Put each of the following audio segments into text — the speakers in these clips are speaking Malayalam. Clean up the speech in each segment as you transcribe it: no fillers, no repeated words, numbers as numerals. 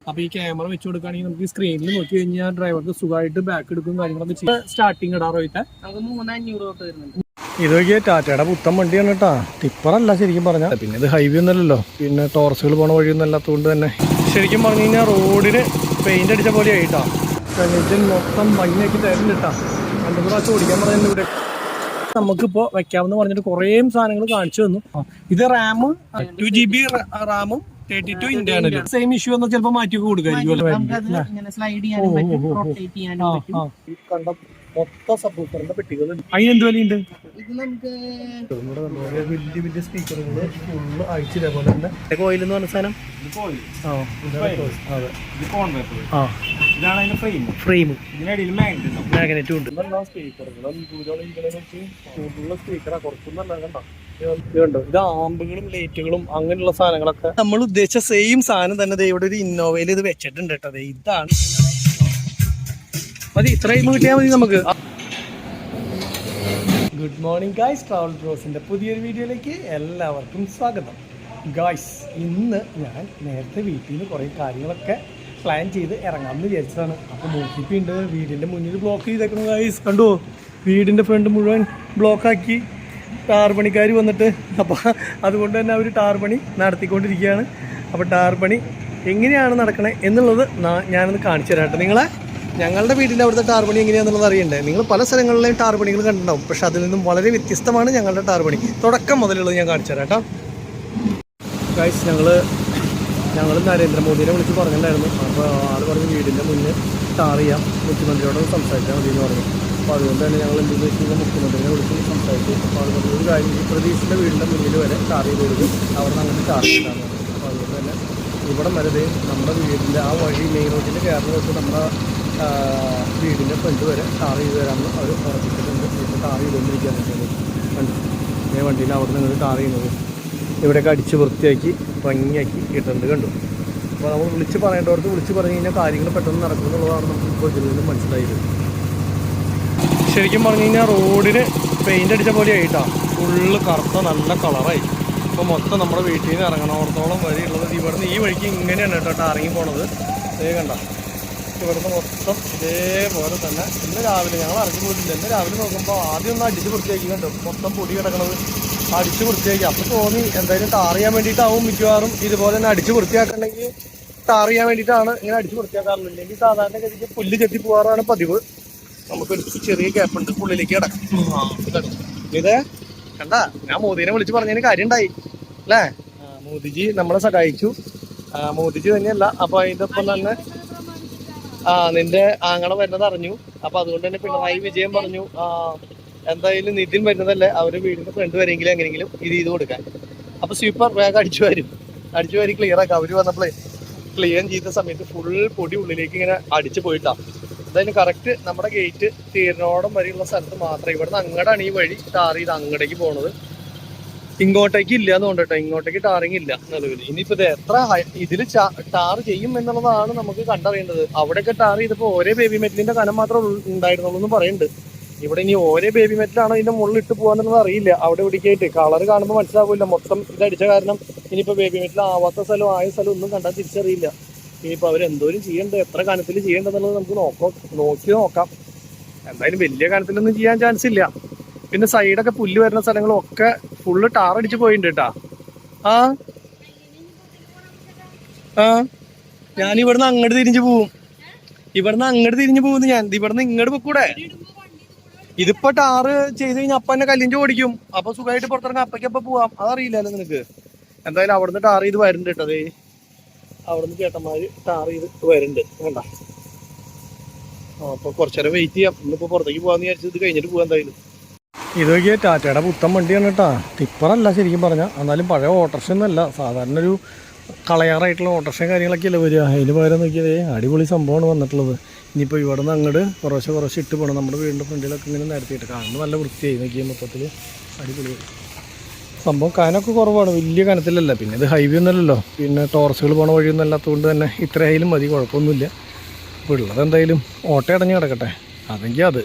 അപ്പൊ ഈ ക്യാമറ വെച്ച് കൊടുക്കുകയാണെങ്കിൽ നമുക്ക് ഈ സ്ക്രീനിൽ നോക്കി കഴിഞ്ഞാൽ ഡ്രൈവർക്ക് സുഖമായിട്ട് ബാക്ക് എടുക്കും കാര്യങ്ങളൊക്കെ ചെയ്യും. സ്റ്റാർട്ടിങ് ഇടാറോ നമുക്ക് 3500 തൊട്ട് വരുന്നുണ്ട്. ഇതൊക്കെ ടാറ്റയുടെ പുത്തൻ വണ്ടിയാണ് കേട്ടാ, ടിപ്പറല്ല ശരിക്കും പറഞ്ഞാൽ. പിന്നെ ഇത് ഹൈവേ ഒന്നല്ലല്ലോ, പിന്നെ ടോറസുകൾ പോണ വഴിയൊന്നും അല്ലാത്തതുകൊണ്ട് തന്നെ ശരിക്കും പറഞ്ഞു കഴിഞ്ഞാൽ റോഡിന് പെയിന്റ് അടിച്ച പോലെ ആയിട്ടാ. ഇതിൽ മൊത്തം ഭംഗിയാക്കി തരുന്നിട്ടാ. 2 പ്രാവശ്യം ഓടിക്കാൻ പറയുന്നത് ഇവിടെ. നമുക്കിപ്പോൾ വെക്കാമെന്ന് പറഞ്ഞിട്ട് കുറേ സാധനങ്ങൾ കാണിച്ചു തന്നു. ഇത് റാം 2GB റാമും 32 ഇന്റേണൽ. സെയിം ഇഷ്യൂ എന്ന് ചിലപ്പോൾ മാറ്റി കൊടുക്കായിരിക്കും. മൊത്തം സബ്വൂഫറിന്റെ പെട്ടികൾ. അതിനെന്ത് വിലയുണ്ട്? ഇത് നമുക്ക് വലിയ വലിയ സ്പീക്കറുകൾ ഫുള്ള് അയച്ചു. ഇതേപോലെ തന്നെ കോയിൽ എന്ന് പറഞ്ഞ സാധനം. ഇതാണ് അതിന്റെ ഫ്രെയിം. ഇതിനിടയിൽ മാഗ്നറ്റും ഉണ്ട്. സ്പീക്കറുകളും സ്പീക്കറാ, കുറച്ചൊന്നും കണ്ടോ. ഇത് ആമ്പുകളും ലൈറ്റുകളും അങ്ങനെയുള്ള സാധനങ്ങളൊക്കെ നമ്മൾ ഉദ്ദേശിച്ച സെയിം സാധനം തന്നെ ഇവിടെ ഒരു ഇന്നോവയിൽ ഇത് വെച്ചിട്ടുണ്ട് കേട്ടോ. ഇതാണ് മതി, ഇത്രയും കിട്ടിയാൽ മതി നമുക്ക്. ഗുഡ് മോർണിംഗ് ഗായ്സ്, ട്രാവൽ ബ്രോസിൻ്റെ പുതിയൊരു വീഡിയോയിലേക്ക് എല്ലാവർക്കും സ്വാഗതം. ഗായ്സ്, ഇന്ന് ഞാൻ നേരത്തെ വീട്ടിൽ നിന്ന് കുറേ കാര്യങ്ങളൊക്കെ പ്ലാൻ ചെയ്ത് ഇറങ്ങാമെന്ന് വിചാരിച്ചതാണ്. അപ്പോൾ നോക്കിയിട്ടുണ്ട് വീടിൻ്റെ മുന്നിൽ ബ്ലോക്ക് ചെയ്തേക്കുന്നു ഗായ്സ്. കണ്ടുവോ, വീടിൻ്റെ ഫ്രണ്ട് മുഴുവൻ ബ്ലോക്കാക്കി ടാർ പണിക്കാർ വന്നിട്ട്. അപ്പോൾ അതുകൊണ്ട് തന്നെ അവർ ടാർ പണി നടത്തിക്കൊണ്ടിരിക്കുകയാണ്. അപ്പോൾ ടാർ പണി എങ്ങനെയാണ് നടക്കണേ എന്നുള്ളത് ഞാനൊന്ന് കാണിച്ചു തരാം കേട്ടോ നിങ്ങളെ. ഞങ്ങളുടെ വീട്ടിൽ അവിടുത്തെ ടാർ പണി എങ്ങനെയാണെന്നുള്ളത് അറിയണ്ടേ. നിങ്ങൾ പല സ്ഥലങ്ങളിലെയും ടാർ പണികൾ കണ്ടിട്ടുണ്ടാവും, പക്ഷെ അതിൽ നിന്നും വളരെ വ്യത്യസ്തമാണ് ഞങ്ങളുടെ ടാർ പണി. തുടക്കം മുതലുള്ളത് ഞാൻ കാണിച്ചു തരാം കേട്ടോ. ഗൈസ്, ഞങ്ങൾ നരേന്ദ്രമോദിനെ വിളിച്ച് പറഞ്ഞിട്ടുണ്ടായിരുന്നു. അപ്പോൾ ആൾ പറഞ്ഞ് വീടിൻ്റെ മുന്നിൽ ടാർ ചെയ്യാം, മുഖ്യമന്ത്രിയോട് സംസാരിച്ചാൽ മതി എന്ന് പറഞ്ഞു. അപ്പോൾ അതുകൊണ്ട് തന്നെ ഞങ്ങൾ എന്തെന്ന് വെച്ച് കഴിഞ്ഞാൽ മുഖ്യമന്ത്രിനെ വിളിച്ച് സംസാരിച്ചു. അപ്പോൾ അത് പറഞ്ഞൊരു കാര്യം, ഈ പ്രതീക്ഷിൻ്റെ വീടിൻ്റെ മുന്നിൽ വരെ ടാർ ചെയ്ത് കൊടുക്കും, അവിടെ നിന്ന് അങ്ങനെ ടാർ ചെയ്താണ്. അപ്പോൾ അതുകൊണ്ട് തന്നെ ഇവിടെ വരെ നമ്മുടെ വീടിൻ്റെ ആ വഴി മെയിൻ റോഡിൻ്റെ കയറുന്ന വെച്ച് നമ്മുടെ വീടിൻ്റെ ഫ്രണ്ട് വരെ ടാർ ചെയ്ത് തരാമെന്ന് അവർ ഉറപ്പിച്ചിട്ടുണ്ട്. ഇപ്പോൾ ടാർ ചെയ്തുകൊണ്ടിരിക്കുകയാണ്. കണ്ടു ഈ വണ്ടിയിൽ അവിടെ നിന്ന് ടാർ ചെയ്യുന്നത് ഇവിടെയൊക്കെ അടിച്ച് വൃത്തിയാക്കി ഭംഗിയാക്കി ഇട്ടിട്ടുണ്ട്. കണ്ടു. അപ്പോൾ നമ്മൾ വിളിച്ച് പറയേണ്ടവർക്ക് വിളിച്ച് പറഞ്ഞു കഴിഞ്ഞാൽ കാര്യങ്ങൾ പെട്ടെന്ന് നടക്കുമെന്നുള്ളതാണ് നമുക്ക് ഇപ്പോൾ ഇതിൽ നിന്ന് മനസ്സിലായത്. ശരിക്കും പറഞ്ഞു കഴിഞ്ഞാൽ റോഡിന് പെയിൻ്റ് അടിച്ച പോലെ ആയിട്ടാണ്, ഫുള്ള് കറുത്ത നല്ല കളറായി. ഇപ്പോൾ മൊത്തം നമ്മുടെ വീട്ടിൽ നിന്ന് ഇറങ്ങണോടത്തോളം വരെയുള്ളത് ഇവിടുന്ന് ഈ വഴിക്ക് ഇങ്ങനെയാണ് കേട്ടോ ഇറങ്ങി പോണത്. കണ്ട, ഇവിടുന്ന് മൊത്തം ഇതേപോലെ തന്നെ. ഇന്ന് രാവിലെ ഞങ്ങൾ ഇറങ്ങി പോയിട്ടില്ല. ഇന്ന് രാവിലെ നോക്കുമ്പോൾ ആദ്യം ഒന്ന് അടിച്ച് വൃത്തിയാക്കി. കണ്ടു, മൊത്തം പൊടി കിടക്കണത് അടിച്ച് വൃത്തിയാക്കി. അപ്പോൾ തോന്നി എന്തായാലും ടാർ ചെയ്യാൻ വേണ്ടിയിട്ടാവും മിക്കവാറും ഇതുപോലെ തന്നെ അടിച്ച് വൃത്തിയാക്കണമെങ്കിൽ ടാർ ചെയ്യാൻ വേണ്ടിയിട്ടാണ് ഇങ്ങനെ അടിച്ച് വൃത്തിയാക്കാറുള്ളത്. ഇല്ലെങ്കിൽ സാധാരണ ഗതിക്ക് പുല്ല് ചെത്തി പോകാറാണ് പതിവ്. നമുക്കൊരു ചെറിയ ഗ്യാപ്പുണ്ട്, ഉള്ളിലേക്ക് കിടക്കും. ഇത് കണ്ട, ഞാൻ മോദിനെ വിളിച്ച് പറഞ്ഞതിന് കാര്യം ഉണ്ടായി അല്ലേ. മോദിജി നമ്മളെ സഹായിച്ചു. മോദിജി തന്നെയല്ല, അപ്പോൾ അതിൻ്റെ ഒപ്പം തന്നെ നിന്റെ ആങ്ങളെ വരുന്നത് അറിഞ്ഞു. അപ്പൊ അതുകൊണ്ട് തന്നെ പിണറായി വിജയൻ പറഞ്ഞു എന്തായാലും നിതിൻ വരുന്നതല്ലേ, അവര് വീടിന്റെ ഫ്രണ്ട് വരെയെങ്കിലും എങ്ങനെയെങ്കിലും ഇത് ചെയ്ത് കൊടുക്കാൻ. അപ്പൊ സ്വീപ്പർ വേഗം അടിച്ചു വാരി ക്ലിയർ ആക്കാം. അവര് വന്നപ്പോഴേ ക്ലിയർ ചെയ്ത സമയത്ത് ഫുൾ പൊടി ഉള്ളിലേക്ക് ഇങ്ങനെ അടിച്ചു പോയിട്ടാ. എന്തായാലും കറക്റ്റ് നമ്മുടെ ഗേറ്റ് തീരണോടം വരെയുള്ള സ്ഥലത്ത് മാത്രമേ, ഇവിടുന്ന് അങ്ങോട്ടാണ് ഈ വഴി ടാർ ചെയ്ത് അങ്ങോട്ടേക്ക് പോണത്. ഇങ്ങോട്ടേക്ക് ഇല്ല എന്നുകൊണ്ട് കേട്ടോ, ഇങ്ങോട്ടേക്ക് ടാറിങ് ഇല്ല നിലവിൽ. ഇനിയിപ്പോ ഇത് എത്ര ഇതിൽ ടാർ ചെയ്യും എന്നുള്ളതാണ് നമുക്ക് കണ്ടറിയേണ്ടത്. അവിടെയൊക്കെ ടാർ ചെയ്തപ്പോൾ ഒരേ ബേബി മെറ്റലിന്റെ കനം മാത്രം ഉണ്ടായിരുന്നുള്ളൂ എന്ന് പറയുന്നുണ്ട്. ഇവിടെ ഇനി ഓരോ ബേബി മെറ്റലാണോ ഇതിന്റെ മുകളിൽ ഇട്ട് പോകാന്നുള്ളത് അറിയില്ല. അവിടെ ഇവിടേക്കായിട്ട് കളർ കാണുമ്പോൾ മനസ്സിലാവില്ല. മൊത്തം ഇതടിച്ച കാരണം ഇനിയിപ്പോ ബേബി മെറ്റൽ ആവാത്ത സ്ഥലം ആയ സ്ഥലം ഒന്നും കണ്ടാൽ തിരിച്ചറിയില്ല. ഇനിയിപ്പോ അവരെന്തോരം ചെയ്യേണ്ടത്, എത്ര കനത്തിൽ ചെയ്യേണ്ടതെന്നുള്ളത് നമുക്ക് നോക്കാം. എന്തായാലും വലിയ കനത്തിലൊന്നും ചെയ്യാൻ ചാൻസ് ഇല്ല. പിന്നെ സൈഡൊക്കെ പുല്ല് വരുന്ന സ്ഥലങ്ങളൊക്കെ ഫുള്ള് ടാർ അടിച്ച് പോയിട്ടുണ്ട് കേട്ടാ. ഞാൻ ഇവിടുന്ന് അങ്ങോട്ട് തിരിഞ്ഞു പോവും. ഞാൻ ഇവിടുന്ന് ഇങ്ങോട്ട് പോക്കൂടെ. ഇതിപ്പോ ടാറ് ചെയ്ത് കഴിഞ്ഞാൽ അപ്പ എന്നെ കല്ലിഞ്ച് ഓടിക്കും. അപ്പൊ സുഖമായിട്ട് പുറത്തിറങ്ങാം, അപ്പയ്ക്കപ്പം പോവാം. അതറിയില്ലല്ലോ നിനക്ക്. എന്തായാലും അവിടുന്ന് ടാർ ചെയ്ത് വരുന്നുണ്ട് കേട്ടോ. അതേ അവിടുന്ന് ചേട്ടന്മാര് ടാർ ചെയ്ത് വരുന്നുണ്ട്. വേണ്ട, അപ്പൊ കുറച്ചേരം വെയിറ്റ് ചെയ്യാം. ഇന്നിപ്പോ പുറത്തേക്ക് പോകാന്ന് വിചാരിച്ചത്, ഇത് കഴിഞ്ഞിട്ട് പോകാൻ. എന്തായാലും ഇതൊക്കെ ടാറ്റയുടെ പുത്തൻ വണ്ടിയാണ് കേട്ടോ, ടിപ്പറല്ല ശരിക്കും പറഞ്ഞാൽ. എന്നാലും പഴയ ഓട്ടോറിക്ഷ ഒന്നുമല്ല, സാധാരണ ഒരു കളയാറായിട്ടുള്ള ഓട്ടോറിക്ഷയും കാര്യങ്ങളൊക്കെ അല്ലേ വരിക. അതിന് പകരം നോക്കിയാൽ അടിപൊളി സംഭവമാണ് വന്നിട്ടുള്ളത്. ഇനിയിപ്പോൾ ഇവിടെ നിന്ന് അങ്ങോട്ട് കുറേശ്ശെ ഇട്ട് പോകണം. നമ്മുടെ വീടിൻ്റെ ഫ്രണ്ടിലൊക്കെ ഇങ്ങനെ നിരത്തിയിട്ട് കാണുന്നത് നല്ല വൃത്തിയായി. നോക്കിയാൽ മൊത്തത്തിൽ അടിപൊളി സംഭവം. കനമൊക്കെ കുറവാണ്, വലിയ കനത്തിലല്ല. പിന്നെ ഇത് ഹൈവേ ഒന്നുമല്ലല്ലോ, പിന്നെ ടോറസുകൾ പോണ വഴിയൊന്നും അല്ലാത്തതുകൊണ്ട് തന്നെ ഇത്രയായാലും മതി, കുഴപ്പമൊന്നുമില്ല. അപ്പോൾ ഉള്ളത് എന്തായാലും ഓട്ടയടഞ്ഞ് കിടക്കട്ടെ, അതെങ്കിൽ അത്.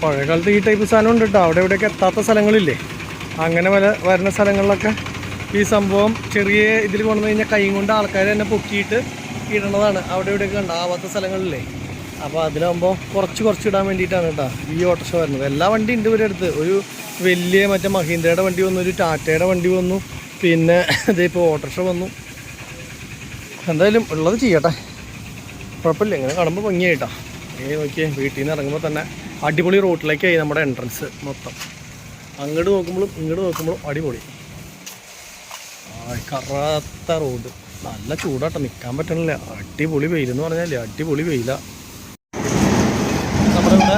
പഴയ കാലത്ത് ഈ ടൈപ്പ് സാധനം ഉണ്ട് കേട്ടോ. അവിടെ ഇവിടെയൊക്കെ എത്താത്ത സ്ഥലങ്ങളില്ലേ, അങ്ങനെ വരുന്ന സ്ഥലങ്ങളിലൊക്കെ ഈ സംഭവം ചെറിയ ഇതിൽ കൊണ്ടു കഴിഞ്ഞാൽ കൈ കൊണ്ട് ആൾക്കാർ തന്നെ പൊക്കിയിട്ട് ഇടണതാണ്. അവിടെ ഇവിടെയൊക്കെ ഉണ്ടാവാത്ത സ്ഥലങ്ങളിലേ. അപ്പോൾ അതിലാകുമ്പോൾ കുറച്ച് ഇടാൻ വേണ്ടിയിട്ടാണ് കേട്ടോ ഈ ഓട്ടോറിക്ഷ വരുന്നത്. എല്ലാ വണ്ടി ഉണ്ട് ഇവരുടെ അടുത്ത്. ഒരു വലിയ മറ്റേ മഹീന്ദ്രയുടെ വണ്ടി വന്നു, ഒരു ടാറ്റയുടെ വണ്ടി വന്നു, പിന്നെ ഇതിപ്പോൾ ഓട്ടോറിക്ഷ വന്നു. എന്തായാലും ഉള്ളത് ചെയ്യട്ടെ, കുഴപ്പമില്ല. ഇങ്ങനെ കാണുമ്പോൾ ഭംഗിയായിട്ടാ. നോക്കിയേ, വീട്ടിൽ നിന്ന് ഇറങ്ങുമ്പോൾ തന്നെ അടിപൊളി റോട്ടിലേക്കായി നമ്മുടെ എൻട്രൻസ് മൊത്തം. അങ്ങോട്ട് നോക്കുമ്പോഴും ഇങ്ങോട്ട് നോക്കുമ്പോഴും അടിപൊളി. കറാത്ത റോഡ്, നല്ല ചൂടാട്ടോ, നിൽക്കാൻ പറ്റണില്ല. അടിപൊളി വെയിലെന്ന് പറഞ്ഞാൽ അടിപൊളി വെയിലാ. നമ്മുടെ ഇവിടെ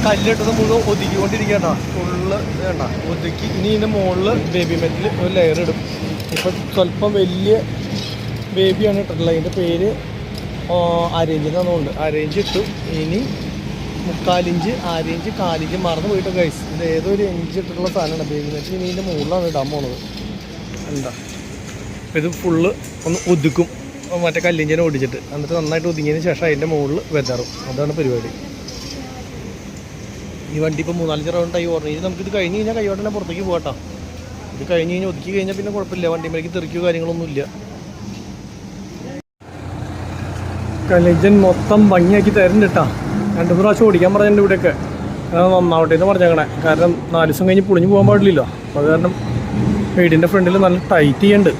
കല്ലിട്ടത് മുഴുവൻ ഒതുക്കിക്കൊണ്ടിരിക്കട്ടോ. ഫുള്ള് വേണ്ട ഒതുക്കി. ഇനി ഇതിൻ്റെ മുകളിൽ ബേബി മെറ്റിൽ ഒരു ലെയർ ഇടും. ഇപ്പം സ്വല്പം വലിയ ബേബിയാണ് ഇട്ടിട്ടുള്ളത്. അതിൻ്റെ പേര് അരേഞ്ച് തന്നുകൊണ്ട് അരേഞ്ച് ഇട്ടു. ഇനി 3/4 ഇഞ്ച്, 1/2 ഇഞ്ച്, 1/4 ഇഞ്ച് മറന്ന് പോയിട്ട് ഗൈസ്. ഇത് ഏതോ ഒരു ഇഞ്ച് ഇട്ടിട്ടുള്ള സാധനമാണ് ബേബി മെറ്റിൽ. ഇനി ഇതിൻ്റെ മുകളിലാണ് ഇടാൻ പോണത്. എന്താ ഇത് ഫുള്ള് ഒന്ന് ഒതുക്കും, മറ്റേ കല്ലിഞ്ചിനെ ഒടിച്ചിട്ട്. എന്നിട്ട് നന്നായിട്ട് ഒതുങ്ങിയതിന് ശേഷം അതിൻ്റെ മുകളിൽ വെതറും. അതാണ് പരിപാടി. ഈ വണ്ടി ഇപ്പോൾ 3-4 റൗണ്ടായി ഓർമ്മ. ഇനി നമുക്കിത് കഴിഞ്ഞ് കഴിഞ്ഞാൽ കൈയോടെ പുറത്തേക്ക് പോകട്ടോ. ഇത് കഴിഞ്ഞ് കഴിഞ്ഞാൽ ഒതുക്കി കഴിഞ്ഞാൽ പിന്നെ കുഴപ്പമില്ല, വണ്ടിമേലേക്ക് തെറിക്കുകയോ കാര്യങ്ങളൊന്നുമില്ല. കല്ലിഞ്ചൻ മൊത്തം ഭംഗിയാക്കി തരുന്നുണ്ട് കേട്ടോ. 2 പ്രാവശ്യം ഓടിക്കാൻ പറഞ്ഞിട്ടുണ്ട് ഇവിടെയൊക്കെ. നന്നാവട്ടെ എന്ന് പറഞ്ഞേക്കണേ. കാരണം 4 ദിവസം കഴിഞ്ഞ് പൊളിഞ്ഞ് പോകാൻ പാടില്ലല്ലോ. അപ്പോൾ അത് കാരണം വീടിൻ്റെ ഫ്രണ്ടിൽ നല്ല ടൈറ്റ് ചെയ്യുന്നുണ്ട്.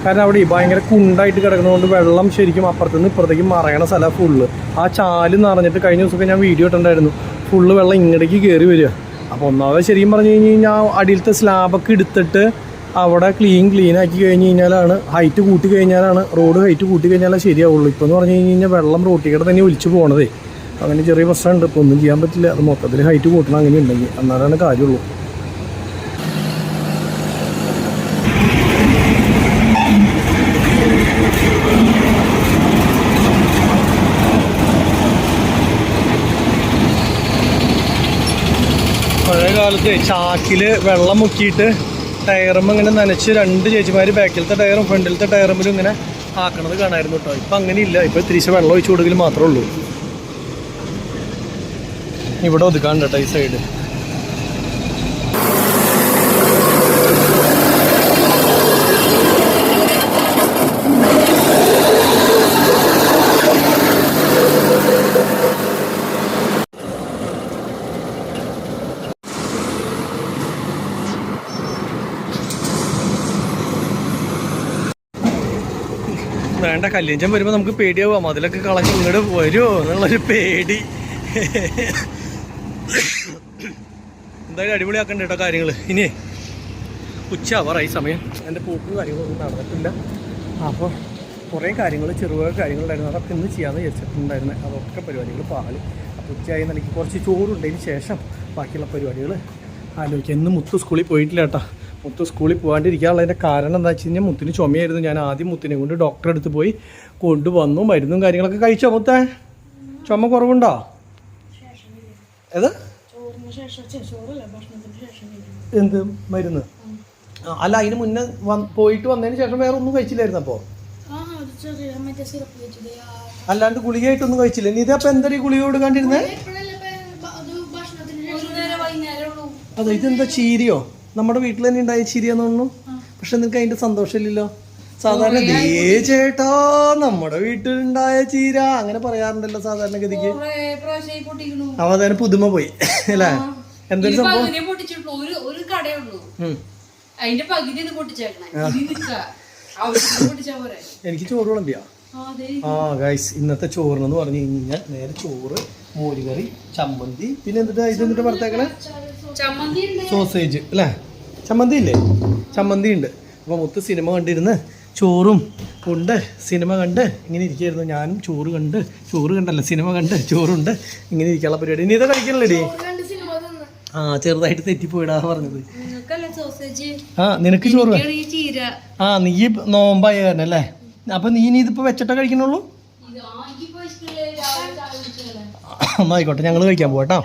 കാരണം അവിടെ ഭയങ്കര കുണ്ടായിട്ട് കിടക്കുന്നതുകൊണ്ട് വെള്ളം ശരിക്കും അപ്പുറത്തുനിന്ന് ഇപ്പുറത്തേക്ക് മറയണ സ്ഥലം ഫുള്ള്. ആ ചാല് നിറഞ്ഞിട്ട് കഴിഞ്ഞ ദിവസമൊക്കെ ഞാൻ വീഡിയോ ഇട്ടുണ്ടായിരുന്നു. ഫുള്ള് വെള്ളം ഇങ്ങടേക്ക് കയറി വരിക. അപ്പോൾ ഒന്നാമത് ശരിക്കും പറഞ്ഞു കഴിഞ്ഞ് കഴിഞ്ഞാൽ അടിയിലത്തെ സ്ലാബൊക്കെ എടുത്തിട്ട് അവിടെ ക്ലീൻ ആക്കി കഴിഞ്ഞ് കഴിഞ്ഞാലാണ്, ഹൈറ്റ് കൂട്ടി കഴിഞ്ഞാലാണ്, റോഡ് ഹൈറ്റ് കൂട്ടി കഴിഞ്ഞാലേ ശരിയാവുള്ളൂ. ഇപ്പോൾ എന്ന് പറഞ്ഞു കഴിഞ്ഞ് കഴിഞ്ഞാൽ വെള്ളം റോട്ടിൽ തന്നെ ഒലിച്ച് പോകണതേ. അങ്ങനെ ചെറിയ പ്രശ്നമുണ്ട്. ഇപ്പോൾ ഒന്നും ചെയ്യാൻ പറ്റില്ല. അത് മൊത്തത്തിൽ ഹൈറ്റ് കൂട്ടണം അങ്ങനെ ഉണ്ടെങ്കിൽ, എന്നാലാണ് കാര്യമുള്ളൂ. പഴയ കാലത്ത് ചാക്കിൽ വെള്ളം മുക്കിയിട്ട് ടയറുമ്പോൾ ഇങ്ങനെ നനച്ച് 2 ചേച്ചിമാർ ബാക്കിലത്തെ ടയറും ഫ്രണ്ടിലത്തെ ടയറുമ്പിലും ഇങ്ങനെ ആക്കണത് കാണായിരുന്നു കേട്ടോ. ഇപ്പം അങ്ങനെയില്ല. ഇപ്പോൾ തിരിച്ച് വെള്ളം ഒഴിച്ചു കൊടുക്കൽ മാത്രമേ ഉള്ളൂ. ഇവിടെ ഒതുക്കാണ്ട് കേട്ടോ ഈ സൈഡ്. വേണ്ട, കല്ലിഞ്ചൻ വരുമ്പോൾ നമുക്ക് പേടിയാവും. അതിലൊക്കെ കളഞ്ഞ് ഇങ്ങോട്ട് വരുമോ എന്നുള്ളൊരു പേടി. എന്തായാലും അടിപൊളിയാക്കണ്ട കേട്ടോ കാര്യങ്ങൾ. ഇനി ഉച്ചയാവാറായി സമയം. എൻ്റെ പൂക്കും കാര്യങ്ങളൊന്നും നടന്നിട്ടില്ല. അപ്പോൾ കുറേ കാര്യങ്ങൾ, ചെറുപുഴ കാര്യങ്ങളുണ്ടായിരുന്നു. അതൊക്കെ ഇന്ന് ചെയ്യാമെന്ന് വിചാരിച്ചിട്ടുണ്ടായിരുന്നു. അതൊക്കെ പരിപാടികൾ പാല്. അപ്പോൾ ഉച്ചയായി നിലയ്ക്ക് കുറച്ച് ചോറുണ്ടതിന് ശേഷം ബാക്കിയുള്ള പരിപാടികൾ ആലോചിക്കുക. ഇന്ന് മുത്തു സ്കൂളിൽ പോയിട്ടില്ല കേട്ടോ. മുത്തു സ്കൂളിൽ പോകാണ്ടിരിക്കാനുള്ളതിൻ്റെ കാരണം എന്താ വെച്ച് കഴിഞ്ഞാൽ മുത്തിന് ചുമയായിരുന്നു. ഞാൻ ആദ്യം മുത്തിനെ കൊണ്ട് ഡോക്ടറെ അടുത്ത് പോയി കൊണ്ടുവന്നു. മരുന്നും കാര്യങ്ങളൊക്കെ കഴിച്ചോ മുത്തേ? ചുമ കുറവുണ്ടോ? ഏത് എന്ത് മരുന്ന്? അല്ല, അതിന് മുന്നേ പോയിട്ട് വന്നതിന് ശേഷം വേറെ ഒന്നും കഴിച്ചില്ലായിരുന്നു. അപ്പോൾ അല്ലാണ്ട് ഗുളികയായിട്ടൊന്നും കഴിച്ചില്ല. നീ ഇതപ്പോൾ എന്താ ഈ ഗുളിക കൊടുക്കാണ്ടിരുന്നേ? അതെ, ഇതെന്താ ചീരിയോ? നമ്മുടെ വീട്ടിൽ തന്നെ ഉണ്ടായ ചീരിയാന്ന് തോന്നുന്നു. പക്ഷെ നിനക്ക് അതിന്റെ സന്തോഷമില്ലല്ലോ. സാധാരണ ദേ ചേട്ടാ നമ്മുടെ വീട്ടിലുണ്ടായ ചീര അങ്ങനെ പറയാറുണ്ടല്ലോ സാധാരണഗതിക്ക്. അവ തന്നെ പുതുമ പോയി അല്ലേ? എന്തൊരു സംഭവം? എനിക്ക് ചോറ് വിളമ്പിയാ? ഗൈസ്, ഇന്നത്തെ ചോറിനെന്ന് പറഞ്ഞു കഴിഞ്ഞാൽ നേരെ ചോറ്, മോരുകറി, ചമ്മന്തി, പിന്നെ എന്നിട്ട് ഇത് എന്നിട്ട് പുറത്തേക്കണേ സോസേജ് അല്ലേ? ചമ്മന്തി ഇല്ലേ? ചമ്മന്തി ഉണ്ട്. അപ്പോൾ മുത്ത് സിനിമ കണ്ടിരുന്ന് ചോറും ഉണ്ട്, സിനിമ കണ്ട് ഇങ്ങനെ ഇരിക്കുകയായിരുന്നു. ഞാനും ചോറ് കണ്ടല്ല സിനിമ കണ്ട് ചോറുണ്ട് ഇങ്ങനെ ഇരിക്കാനുള്ള പരിപാടി. ഇനി ഇതാ കഴിക്കണല്ലേടി? ചെറുതായിട്ട് തെറ്റിപ്പോയിടാ പറഞ്ഞത്. നിനക്ക് ചോറ് നീ നോമ്പായ കാരണം അല്ലേ? അപ്പൊ നീ ഇനി ഇതിപ്പോ വെച്ചിട്ടേ കഴിക്കണുള്ളൂ? ആയിക്കോട്ടെ, ഞങ്ങൾ കഴിക്കാൻ പോകട്ടോ.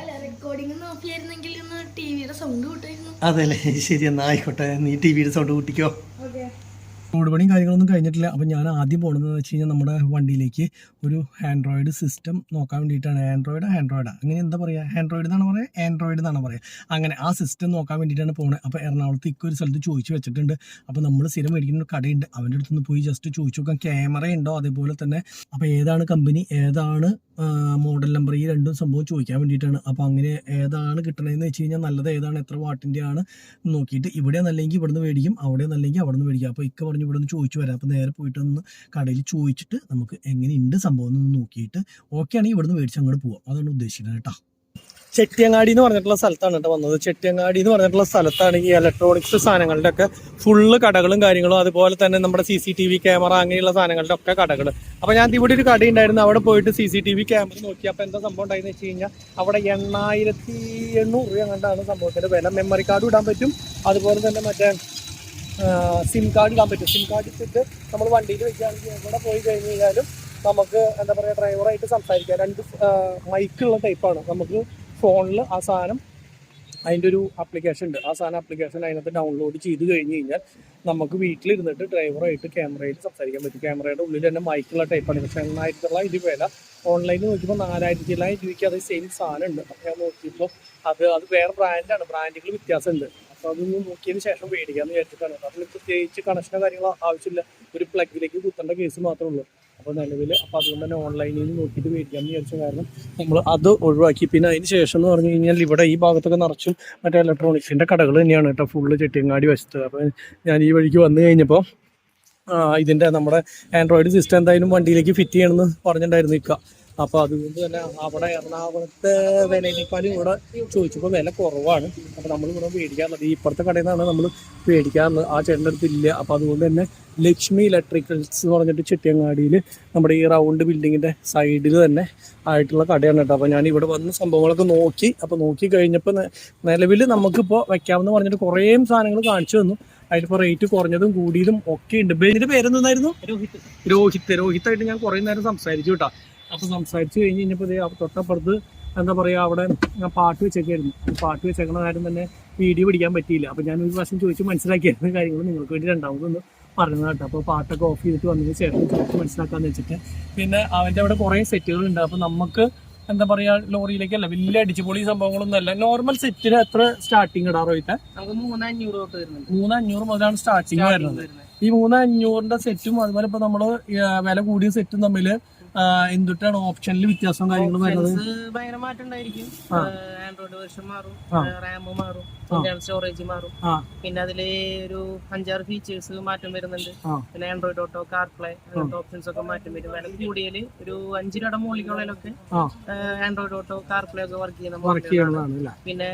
അതെ അല്ലേ? ശരി, എന്നാ ആയിക്കോട്ടെ. നീ ടി വിയുടെ സൗണ്ട് കൂട്ടിക്കോ. റോഡ് പണിയും കാര്യങ്ങളൊന്നും കഴിഞ്ഞിട്ടില്ല. അപ്പം ഞാൻ ആദ്യം പോകുന്നത് വെച്ച് കഴിഞ്ഞാൽ നമ്മുടെ വണ്ടിയിലേക്ക് ഒരു ആൻഡ്രോയിഡ് സിസ്റ്റം നോക്കാൻ വേണ്ടിയിട്ടാണ്. ആൻഡ്രോയിഡ് അങ്ങനെ എന്താ പറയുക, ആൻഡ്രോയിഡ് എന്നാണ് പറയുക. അങ്ങനെ ആ സിസ്റ്റം നോക്കാൻ വേണ്ടിയിട്ടാണ് പോകുന്നത്. അപ്പോൾ എറണാകുളത്ത് ഒരു സ്ഥലത്ത് ചോദിച്ചു വെച്ചിട്ടുണ്ട്. അപ്പോൾ നമ്മൾ സ്ഥിരം മേടിക്കുന്ന ഒരു കടയുണ്ട്, അവൻ്റെ അടുത്ത് നിന്ന് പോയി ജസ്റ്റ് ചോദിച്ചു നോക്കാം ക്യാമറ ഉണ്ടോ, അതേപോലെ തന്നെ അപ്പോൾ ഏതാണ് കമ്പനി, ഏതാണ് മോഡൽ നമ്പർ, ഈ രണ്ടും സംഭവം ചോദിക്കാൻ വേണ്ടിയിട്ടാണ്. അപ്പോൾ അങ്ങനെ ഏതാണ് കിട്ടണമെന്ന് വെച്ച് കഴിഞ്ഞാൽ നല്ലത് ഏതാണ്, എത്ര വാട്ടിൻ്റെ ആണ് നോക്കിയിട്ട് ഇവിടെ നല്ലെങ്കിൽ ഇവിടുന്ന് മേടിക്കും, അവിടെ നല്ലെങ്കിൽ അവിടെ നിന്ന് മേടിക്കും. അപ്പോൾ പറഞ്ഞു ഇവിടെ നിന്ന് ചോദിച്ചു വരാം. അപ്പോൾ നേരെ പോയിട്ടൊന്ന് കടയിൽ ചോദിച്ചിട്ട് നമുക്ക് എങ്ങനെയുണ്ട് സംഭവം എന്ന് നോക്കിയിട്ട് ഓക്കെ ആണെങ്കിൽ ഇവിടുന്ന് മേടിച്ച് അങ്ങോട്ട് പോവാം. അതാണ് ഉദ്ദേശിക്കുന്നത് കേട്ടോ. ചെട്ടിയങ്ങാടി എന്ന് പറഞ്ഞിട്ടുള്ള സ്ഥലത്താണ് കേട്ടോ വന്നത്. ചെട്ടിയങ്ങാടി എന്ന് പറഞ്ഞിട്ടുള്ള സ്ഥലത്താണ് ഈ ഇലക്ട്രോണിക്സ് സാധനങ്ങളുടെ ഒക്കെ ഫുള്ള് കടകളും കാര്യങ്ങളും, അതുപോലെ തന്നെ നമ്മുടെ CCTV ക്യാമറ അങ്ങനെയുള്ള സാധനങ്ങളുടെ ഒക്കെ കടകൾ. അപ്പോൾ ഞാൻ ഇവിടെ ഒരു കടയുണ്ടായിരുന്നു, അവിടെ പോയിട്ട് CCTV ക്യാമറ നോക്കി. അപ്പോൾ എന്താ സംഭവം ഉണ്ടായെന്ന് വെച്ച് കഴിഞ്ഞാൽ അവിടെ 8800 രൂപ കണ്ടാണ് സംഭവത്തിൻ്റെ വില. മെമ്മറി കാർഡ് ഇടാൻ പറ്റും, അതുപോലെ തന്നെ മറ്റേ സിം കാർഡ് ഇടാൻ പറ്റും. സിം കാർഡ് ഇട്ടിട്ട് നമ്മൾ വണ്ടിയിൽ വെക്കുകയാണെങ്കിൽ എവിടെ പോയി കഴിഞ്ഞ് കഴിഞ്ഞാലും നമുക്ക് എന്താ പറയുക ഡ്രൈവറായിട്ട് സംസാരിക്കാം. 2 മൈക്കുള്ള ടൈപ്പാണ്. നമുക്ക് ഫോണിൽ ആ സാധനം അതിൻ്റെ ഒരു ആപ്ലിക്കേഷൻ ഉണ്ട്, ആ സാധനം ആപ്ലിക്കേഷൻ അതിനകത്ത് ഡൗൺലോഡ് ചെയ്ത് കഴിഞ്ഞ് കഴിഞ്ഞാൽ നമുക്ക് വീട്ടിലിരുന്നിട്ട് ഡ്രൈവറായിട്ട് ക്യാമറയിൽ സംസാരിക്കാൻ പറ്റും. ക്യാമറയുടെ ഉള്ളിൽ തന്നെ മൈക്കുള്ള ടൈപ്പാണ്. പക്ഷേ 800 വില. ഓൺലൈനിൽ നോക്കിയപ്പോൾ 4900 രൂപയ്ക്ക് അത് സെയിം സാധനം ഉണ്ട്. അപ്പോൾ ഞാൻ നോക്കിയപ്പോൾ അത് വേറെ ബ്രാൻഡാണ്, ബ്രാൻഡുകൾ വ്യത്യാസമുണ്ട്. അപ്പോൾ അതൊന്ന് നോക്കിയതിന് ശേഷം മേടിക്കാമെന്ന് വിചാരിച്ചിട്ടാണ്. അതിൽ പ്രത്യേകിച്ച് കണക്ഷനോ കാര്യങ്ങളോ ആവശ്യമില്ല, ഒരു പ്ലഗിലേക്ക് കുത്തേണ്ട കേസ് മാത്രമേ ഉള്ളൂ. അപ്പോൾ നിലവിൽ അപ്പോൾ അതുകൊണ്ട് തന്നെ ഓൺലൈനിൽ നിന്ന് നോക്കിയിട്ട് മേടിക്കാമെന്ന് വിചാരിച്ച കാരണം നമ്മൾ അത് ഒഴിവാക്കി. പിന്നെ അതിന് ശേഷം എന്ന് പറഞ്ഞു കഴിഞ്ഞാൽ ഇവിടെ ഈ ഭാഗത്തൊക്കെ നിറച്ചും മറ്റേ ഇലക്ട്രോണിക്സിൻ്റെ കടകൾ തന്നെയാണ് കേട്ടോ, ഫുള്ള് ചെട്ടിയങ്ങാടി വശത്ത്. അപ്പോൾ ഞാൻ ഈ വഴിക്ക് വന്നു കഴിഞ്ഞപ്പോൾ ഇതിൻ്റെ നമ്മുടെ ആൻഡ്രോയിഡ് സിസ്റ്റം എന്തായാലും വണ്ടിയിലേക്ക് ഫിറ്റ് ചെയ്യണമെന്ന് പറഞ്ഞിട്ടുണ്ടായിരുന്നു ഇക്ക. അപ്പോൾ അതുകൊണ്ട് തന്നെ അവിടെ എറണാകുളത്തെ വിലയിനേക്കാളും ഇവിടെ ചോദിച്ചപ്പോൾ വില കുറവാണ്. അപ്പോൾ നമ്മളിവിടെ മേടിക്കാറുള്ളത് ഈ ഇപ്പുറത്തെ കടയിൽ നിന്നാണ് നമ്മൾ മേടിക്കാറുള്ളത്. ആ ചേട്ടൻ്റെ അടുത്ത് ഇല്ല. അപ്പോൾ അതുകൊണ്ട് തന്നെ ലക്ഷ്മി ഇലക്ട്രിക്കൽസ് എന്ന് പറഞ്ഞിട്ട് ചെട്ടിയങ്ങാടിയിൽ നമ്മുടെ ഈ റൗണ്ട് ബിൽഡിങ്ങിൻ്റെ സൈഡിൽ തന്നെ ആയിട്ടുള്ള കടയാണ് കേട്ടോ. അപ്പോൾ ഞാൻ ഇവിടെ വന്ന് സംഭവങ്ങളൊക്കെ നോക്കി. അപ്പോൾ നോക്കി കഴിഞ്ഞപ്പോൾ നിലവിൽ നമുക്കിപ്പോൾ വെക്കാമെന്ന് പറഞ്ഞിട്ട് കുറേ സാധനങ്ങൾ കാണിച്ചു തന്നു. അതിലിപ്പോൾ റേറ്റ് കുറഞ്ഞതും കൂടിയതും ഒക്കെ ഉണ്ട്. ഇതിൻ്റെ പേരെന്തായിരുന്നു? രോഹിത്തായിട്ട് ഞാൻ കുറേ നേരം സംസാരിച്ചു കേട്ടോ. അപ്പോൾ സംസാരിച്ച് കഴിഞ്ഞ് കഴിഞ്ഞപ്പോൾ തൊട്ടപ്പുറത്ത് എന്താ പറയുക അവിടെ ഞാൻ പാട്ട് വെച്ചേക്കായിരുന്നു. പാട്ട് വെച്ചേക്കണ കാര്യം തന്നെ വീഡിയോ പിടിക്കാൻ പറ്റിയില്ല. അപ്പോൾ ഞാൻ ഒരു പ്രാവശ്യം ചോദിച്ച് മനസ്സിലാക്കിയായിരുന്നു കാര്യങ്ങൾ നിങ്ങൾക്ക് വേണ്ടി രണ്ടാമതൊന്ന് പറഞ്ഞത് കേട്ടോ. അപ്പോൾ പാട്ടൊക്കെ ഓഫ് ചെയ്തിട്ട് വന്നതിന് ശേഷം ചോദിച്ച് മനസ്സിലാക്കാമെന്ന് വെച്ചിട്ട് പിന്നെ അവൻ്റെ അവിടെ കുറേ സെറ്റുകളുണ്ട്. അപ്പോൾ നമുക്ക് എന്താ പറയുക ലോറിയിലേക്കല്ല വലിയ അടിച്ചുപൊളി സംഭവങ്ങളൊന്നും അല്ല. നോർമൽ സെറ്റിന് എത്ര സ്റ്റാർട്ടിങ് ഇടാറോ? നമുക്ക് 3500 മുതലാണ് സ്റ്റാർട്ടിങ് വരുന്നത്. ഈ 3500 സെറ്റും അതുപോലെ ഇപ്പോൾ നമ്മൾ വില കൂടിയ സെറ്റും തമ്മിൽ എന്തൊട്ടാണ് ഓപ്ഷനിൽ വ്യത്യാസം കാര്യങ്ങളും വരുന്നത്? ഭയങ്കര മാറ്റം ഉണ്ടായിരിക്കും. ആൻഡ്രോയിഡ് വെർഷൻ മാറും, റാം മാറും, സ്റ്റോറേജ് മാറും. പിന്നെ അതില് ഒരു 5-6 ഫീച്ചേഴ്സ് മാറ്റം വരുന്നുണ്ട്. പിന്നെ ആൻഡ്രോയിഡ് ഓട്ടോ, കാർപ്ലേ അങ്ങനത്തെ ഓപ്ഷൻസ് ഒക്കെ മാറ്റം വരും. വില കൂടിയാല് ഒരു 5 രൂപയുടെ മുകളിലുള്ളതിലൊക്കെ ആൻഡ്രോയിഡ് ഓട്ടോ, കാർപ്ലേ ഒക്കെ വർക്ക് ചെയ്യുന്ന. പിന്നെ